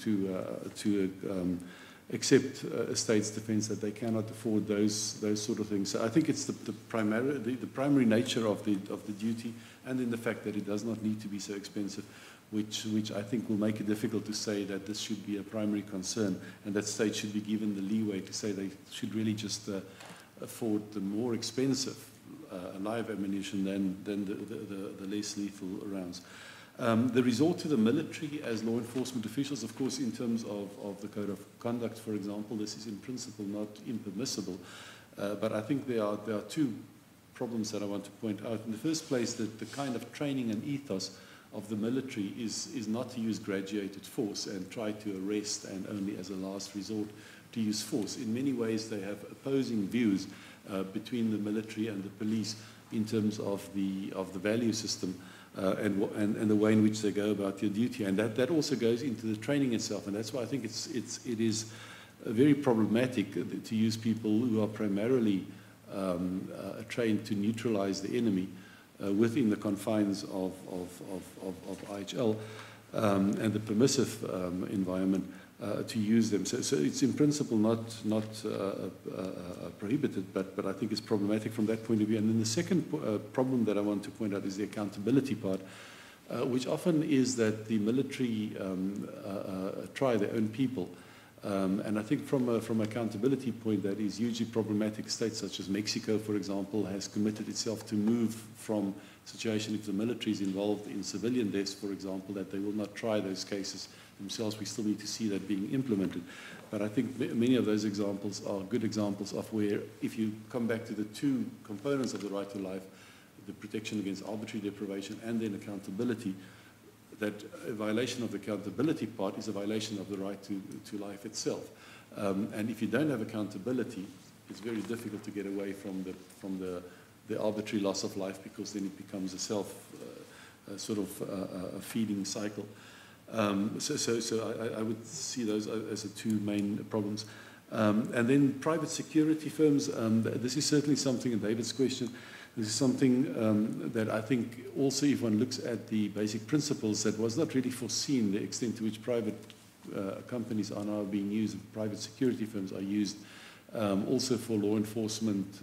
accept a state's defense that they cannot afford those sort of things. So I think it's the primary nature of the duty, and in the fact that it does not need to be so expensive, which I think will make it difficult to say that this should be a primary concern, and that states should be given the leeway to say they should really just afford the more expensive live ammunition than the less lethal rounds. The resort to the military as law enforcement officials, of course, in terms of the code of conduct, for example, this is in principle not impermissible, but I think there are 2 problems that I want to point out. In the first place, that the kind of training and ethos of the military is not to use graduated force and try to arrest and only as a last resort to use force. In many ways, they have opposing views between the military and the police in terms of the value system and the way in which they go about their duty. And that also goes into the training itself. And that's why I think it is very problematic to use people who are primarily trained to neutralize the enemy within the confines of IHL and the permissive environment to use them. So it's in principle not prohibited, but I think it's problematic from that point of view. And then the second problem that I want to point out is the accountability part, which often is that the military try their own people. And I think from an accountability point, that is hugely problematic. States such as Mexico, for example, has committed itself to move from a situation if the military is involved in civilian deaths, for example, that they will not try those cases themselves. We still need to see that being implemented. But I think many of those examples are good examples of where, if you come back to the two components of the right to life, the protection against arbitrary deprivation and then accountability, that a violation of the accountability part is a violation of the right to life itself. And if you don't have accountability, it's very difficult to get away from the arbitrary loss of life, because then it becomes a a feeding cycle. So I would see those as the two main problems. And then private security firms, this is certainly something, and David's question, this is something that I think also, if one looks at the basic principles, that was not really foreseen, the extent to which private companies are now being used, private security firms are used also for law enforcement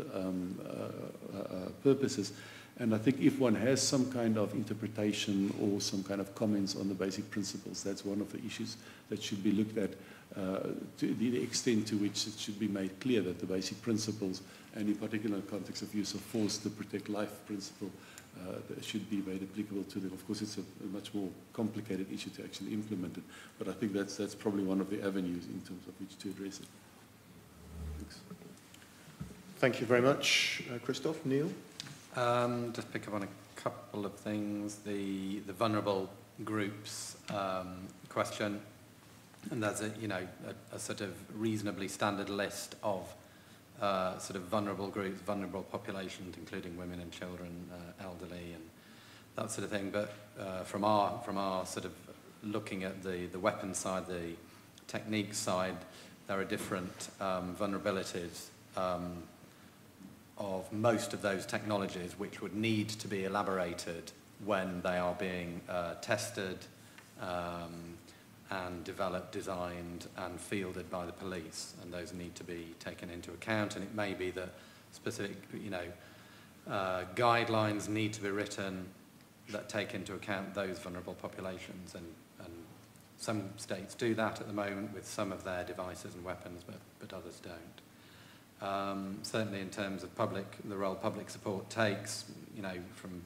purposes. And I think if one has some kind of interpretation or some kind of comments on the basic principles, that's one of the issues that should be looked at, to the extent to which it should be made clear that the basic principles, and in particular in the context of use of force, the protect life principle, should be made applicable to them. Of course, it's a much more complicated issue to actually implement it, but I think that's probably one of the avenues in terms of which to address it. Thanks. Thank you very much, Christophe. Neil? Just pick up on a couple of things. The vulnerable groups question, and there's a sort of reasonably standard list of sort of vulnerable groups, vulnerable populations, including women and children, elderly, and that sort of thing. But from our sort of looking at the weapons side, the technique side, there are different vulnerabilities of most of those technologies which would need to be elaborated when they are being tested and developed, designed and fielded by the police, and those need to be taken into account. And it may be that specific guidelines need to be written that take into account those vulnerable populations, and some states do that at the moment with some of their devices and weapons, but others don't. Certainly in terms of the role public support takes, from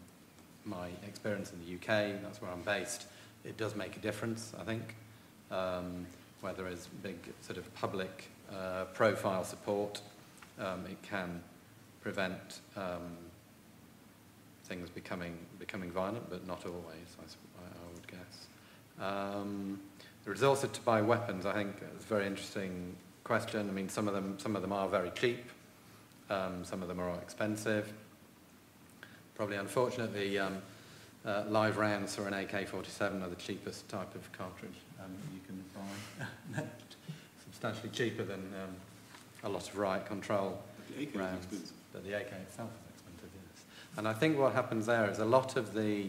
my experience in the UK, that's where I'm based, it does make a difference, I think, where there is big sort of public profile support. It can prevent things becoming violent, but not always, I would guess. The resources to buy weapons, I think, is a very interesting question. I mean, some of them are very cheap, some of them are expensive. Probably, unfortunately, live rounds for an AK-47 are the cheapest type of cartridge you can buy. Substantially cheaper than a lot of riot control rounds. But the AK itself is expensive, yes. And I think what happens there is a lot of the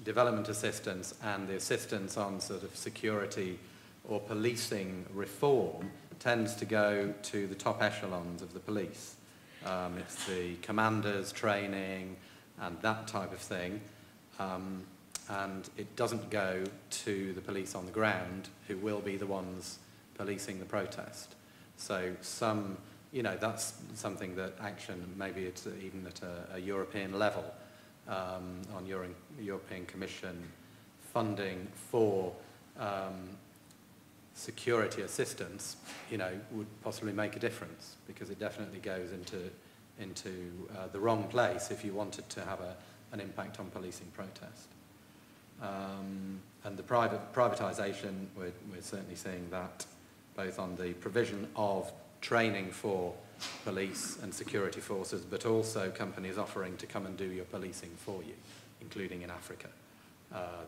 development assistance and the assistance on sort of security or policing reform tends to go to the top echelons of the police. It's the commanders training and that type of thing. And it doesn't go to the police on the ground, who will be the ones policing the protest. So that's something that action, maybe it's even at a European level, on European Commission funding for security assistance, would possibly make a difference, because it definitely goes into the wrong place if you wanted to have an impact on policing protest. And the privatisation, we're certainly seeing that both on the provision of training for police and security forces, but also companies offering to come and do your policing for you, including in Africa.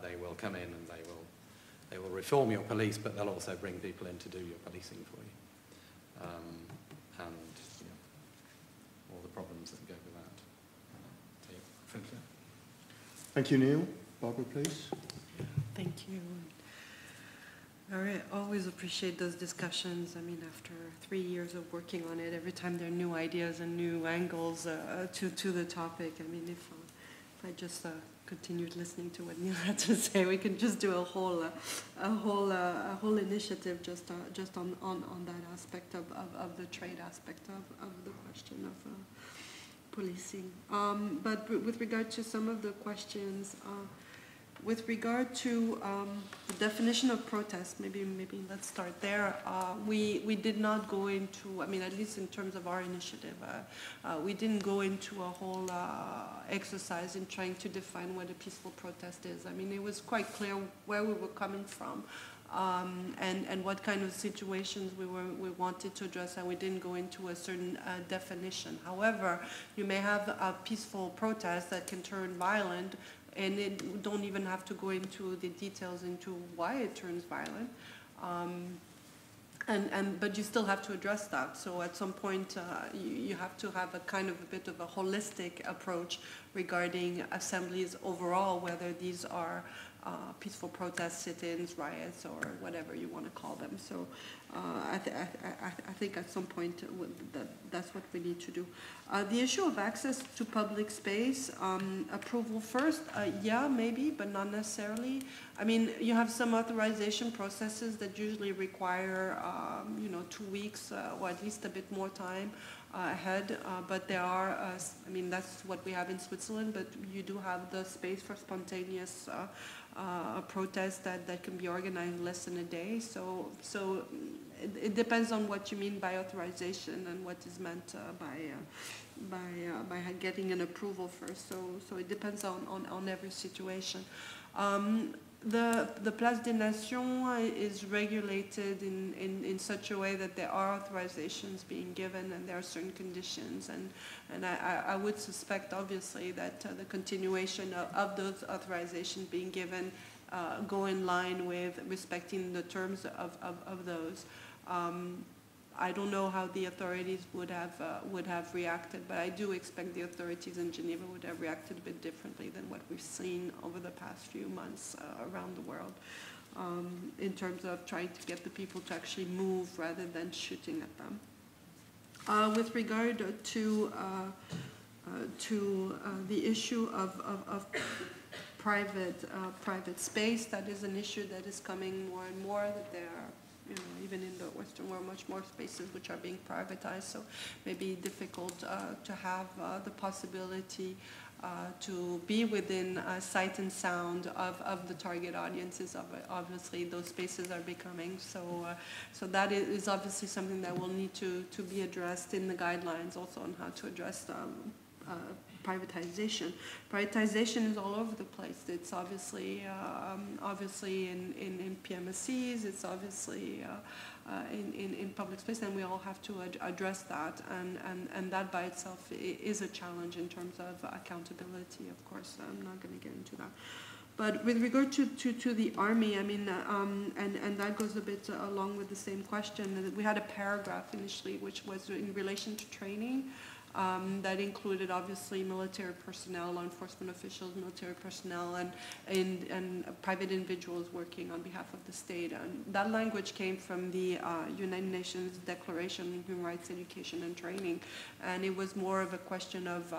They will come in and they will reform your police, but they'll also bring people in to do your policing for you. And all the problems that go with that. Thank you, Neil. Barbara, please. Thank you. I always appreciate those discussions. I mean, after 3 years of working on it, every time there are new ideas and new angles to the topic. I mean, I just continued listening to what Neil had to say, we can just do a whole initiative just on that aspect of the trade aspect of the question of policing. But with regard to some of the questions, with regard to the definition of protest, maybe let's start there. We did not go into, I mean, at least in terms of our initiative, we didn't go into a whole exercise in trying to define what a peaceful protest is. I mean, it was quite clear where we were coming from. And what kind of situations we wanted to address, and we didn't go into a certain definition. However, you may have a peaceful protest that can turn violent, and it don't even have to go into the details into why it turns violent. But you still have to address that. So at some point, you have to have a kind of a bit of a holistic approach regarding assemblies overall, whether these are peaceful protests, sit-ins, riots, or whatever you want to call them. So I think at some point that's what we need to do. The issue of access to public space, approval first, yeah, maybe, but not necessarily. I mean, you have some authorization processes that usually require, 2 weeks or at least a bit more time ahead, but there are, I mean, that's what we have in Switzerland, but you do have the space for spontaneous protests that can be organized in less than a day. So it depends on what you mean by authorization and what is meant by getting an approval first. So it depends on every situation. The Place des Nations is regulated in such a way that there are authorizations being given and there are certain conditions, and I would suspect obviously that the continuation of those authorizations being given go in line with respecting the terms of those. I don't know how the authorities would have reacted, but I do expect the authorities in Geneva would have reacted a bit differently than what we've seen over the past few months around the world, in terms of trying to get the people to actually move rather than shooting at them. With regard to the issue of private space, that is an issue that is coming more and more, that there are, even in the Western world, much more spaces which are being privatized, so maybe difficult to have the possibility to be within sight and sound of the target audiences. Obviously, those spaces are becoming so that is obviously something that will need to be addressed in the guidelines, also on how to address privatization. Privatization is all over the place. It's obviously in PMSCs. It's obviously in public space, and we all have to address that. And that by itself is a challenge in terms of accountability. Of course, I'm not going to get into that. But with regard to the army, I mean, and that goes a bit along with the same question. We had a paragraph initially which was in relation to training. That included obviously military personnel, law enforcement officials, military personnel, and private individuals working on behalf of the state. And that language came from the United Nations Declaration on Human Rights, Education, and Training, and it was more of a question of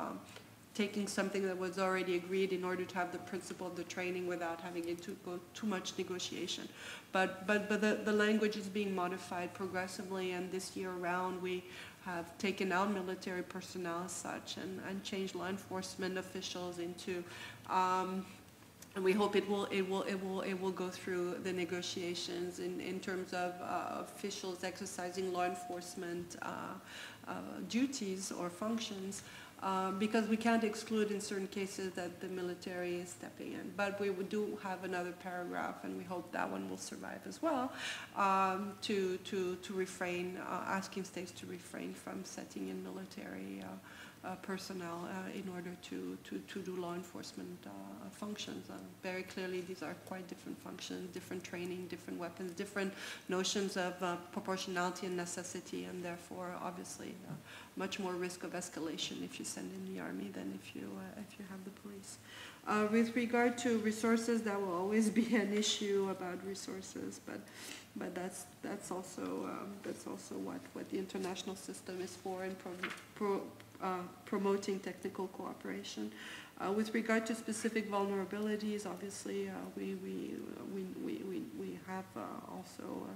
taking something that was already agreed in order to have the principle of the training without having it to go too much negotiation. But the language is being modified progressively, and this year around we have taken out military personnel as such and changed law enforcement officials into, and we hope it will go through the negotiations in terms of officials exercising law enforcement duties or functions. Because we can't exclude in certain cases that the military is stepping in. But we do have another paragraph, and we hope that one will survive as well, to refrain, asking states to refrain from setting in military personnel in order to do law enforcement functions. Very clearly, these are quite different functions, different training, different weapons, different notions of proportionality and necessity, and therefore, obviously, much more risk of escalation if you send in the army than if you have the police. With regard to resources, that will always be an issue about resources, but that's also what the international system is for, and promoting technical cooperation. With regard to specific vulnerabilities, obviously we have also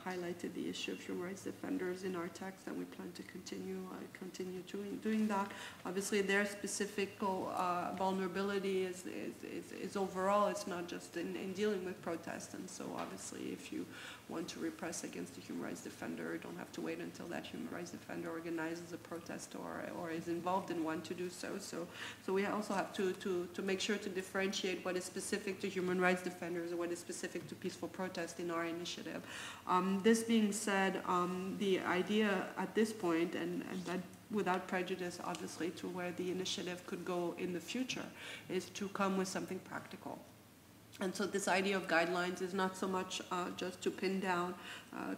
highlighted the issue of human rights defenders in our text, and we plan to continue doing that. Obviously, their specific vulnerability is overall. It's not just in dealing with protests, and so obviously, if you want to repress against a human rights defender, you don't have to wait until that human rights defender organizes a protest or is involved in one to do so. So we also have to make sure to differentiate what is specific to human rights defenders and what is specific to peaceful protest in our initiative. This being said, the idea at this point, and that without prejudice, obviously, to where the initiative could go in the future, is to come with something practical. And so this idea of guidelines is not so much just to pin down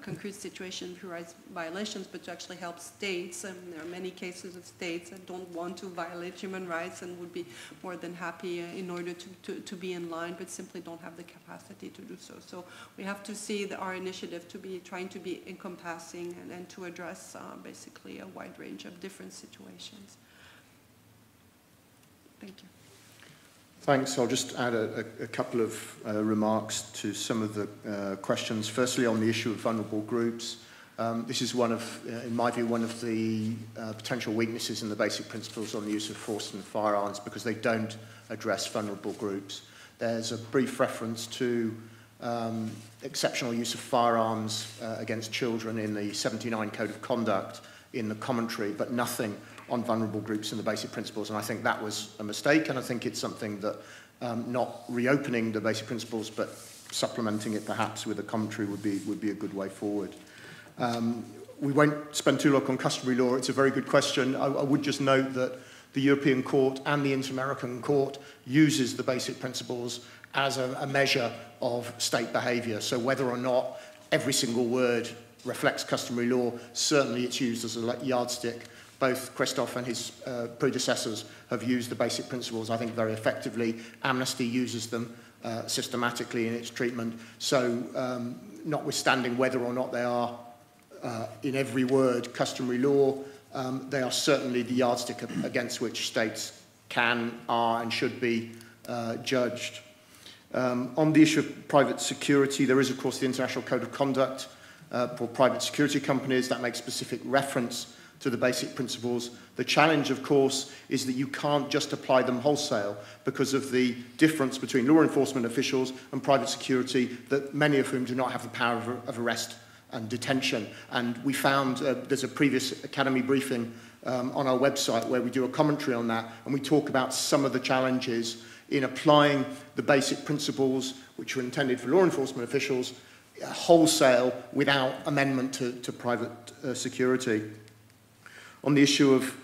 concrete situations of human rights violations, but to actually help states. And there are many cases of states that don't want to violate human rights and would be more than happy in order to be in line, but simply don't have the capacity to do so. So we have to see our initiative to be trying to be encompassing and to address basically a wide range of different situations. Thank you. Thanks. I'll just add a couple of remarks to some of the questions. Firstly, on the issue of vulnerable groups. This is one of, in my view, one of the potential weaknesses in the basic principles on the use of force and firearms, because they don't address vulnerable groups. There's a brief reference to exceptional use of firearms against children in the 79 Code of Conduct in the commentary, but nothing on vulnerable groups in the basic principles, and I think that was a mistake, and I think it's something that not reopening the basic principles but supplementing it perhaps with a commentary would be a good way forward. We won't spend too long on customary law. It's a very good question. I would just note that the European Court and the Inter-American Court uses the basic principles as a measure of state behaviour, so whether or not every single word reflects customary law, certainly it's used as a yardstick. Both Christoph and his predecessors have used the basic principles, I think, very effectively. Amnesty uses them systematically in its treatment. So notwithstanding whether or not they are, in every word, customary law, they are certainly the yardstick against which states can, are, and should be judged. On the issue of private security, there is, of course, the International Code of Conduct for private security companies that makes specific reference to the basic principles. The challenge, of course, is that you can't just apply them wholesale because of the difference between law enforcement officials and private security, that many of whom do not have the power of arrest and detention. And we found, there's a previous Academy briefing on our website where we do a commentary on that, and we talk about some of the challenges in applying the basic principles, which are intended for law enforcement officials, wholesale without amendment to private security. On the issue of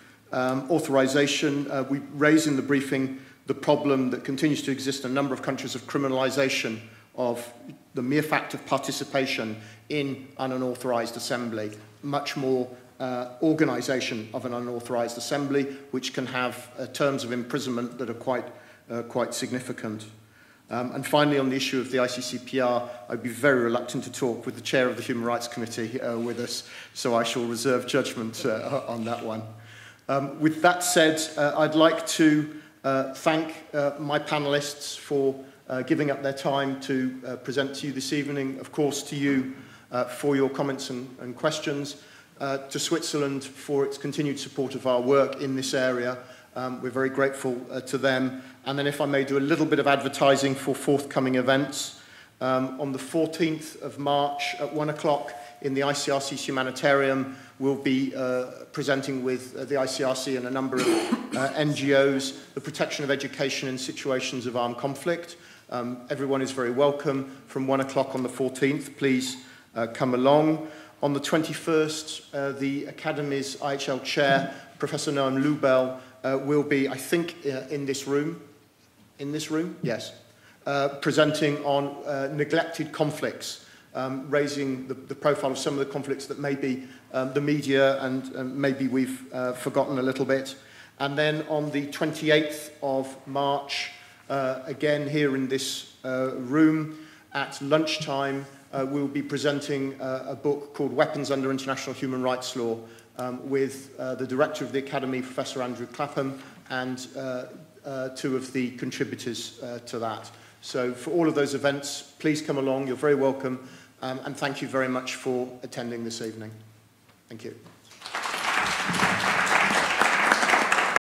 authorization, we raise in the briefing the problem that continues to exist in a number of countries of criminalization of the mere fact of participation in an unauthorized assembly, much more organization of an unauthorized assembly, which can have terms of imprisonment that are quite significant. And finally, on the issue of the ICCPR, I'd be very reluctant to talk with the chair of the Human Rights Committee with us, so I shall reserve judgment on that one. With that said, I'd like to thank my panelists for giving up their time to present to you this evening, of course to you for your comments and questions, to Switzerland for its continued support of our work in this area. We're very grateful to them. And then if I may do a little bit of advertising for forthcoming events. On the 14th of March at 1 o'clock in the ICRC's Humanitarium, we'll be presenting with the ICRC and a number of NGOs, the protection of education in situations of armed conflict. Everyone is very welcome from 1 o'clock on the 14th. Please come along. On the 21st, the Academy's IHL Chair, Professor Noam Lubel, will be, I think, in this room. In this room? Yes. Presenting on neglected conflicts, raising the profile of some of the conflicts that maybe the media and maybe we've forgotten a little bit. And then on the 28th of March, again here in this room at lunchtime, we'll be presenting a book called Weapons Under International Human Rights Law, with the Director of the Academy, Professor Andrew Clapham, and two of the contributors to that. So for all of those events, please come along. You're very welcome. And thank you very much for attending this evening. Thank you.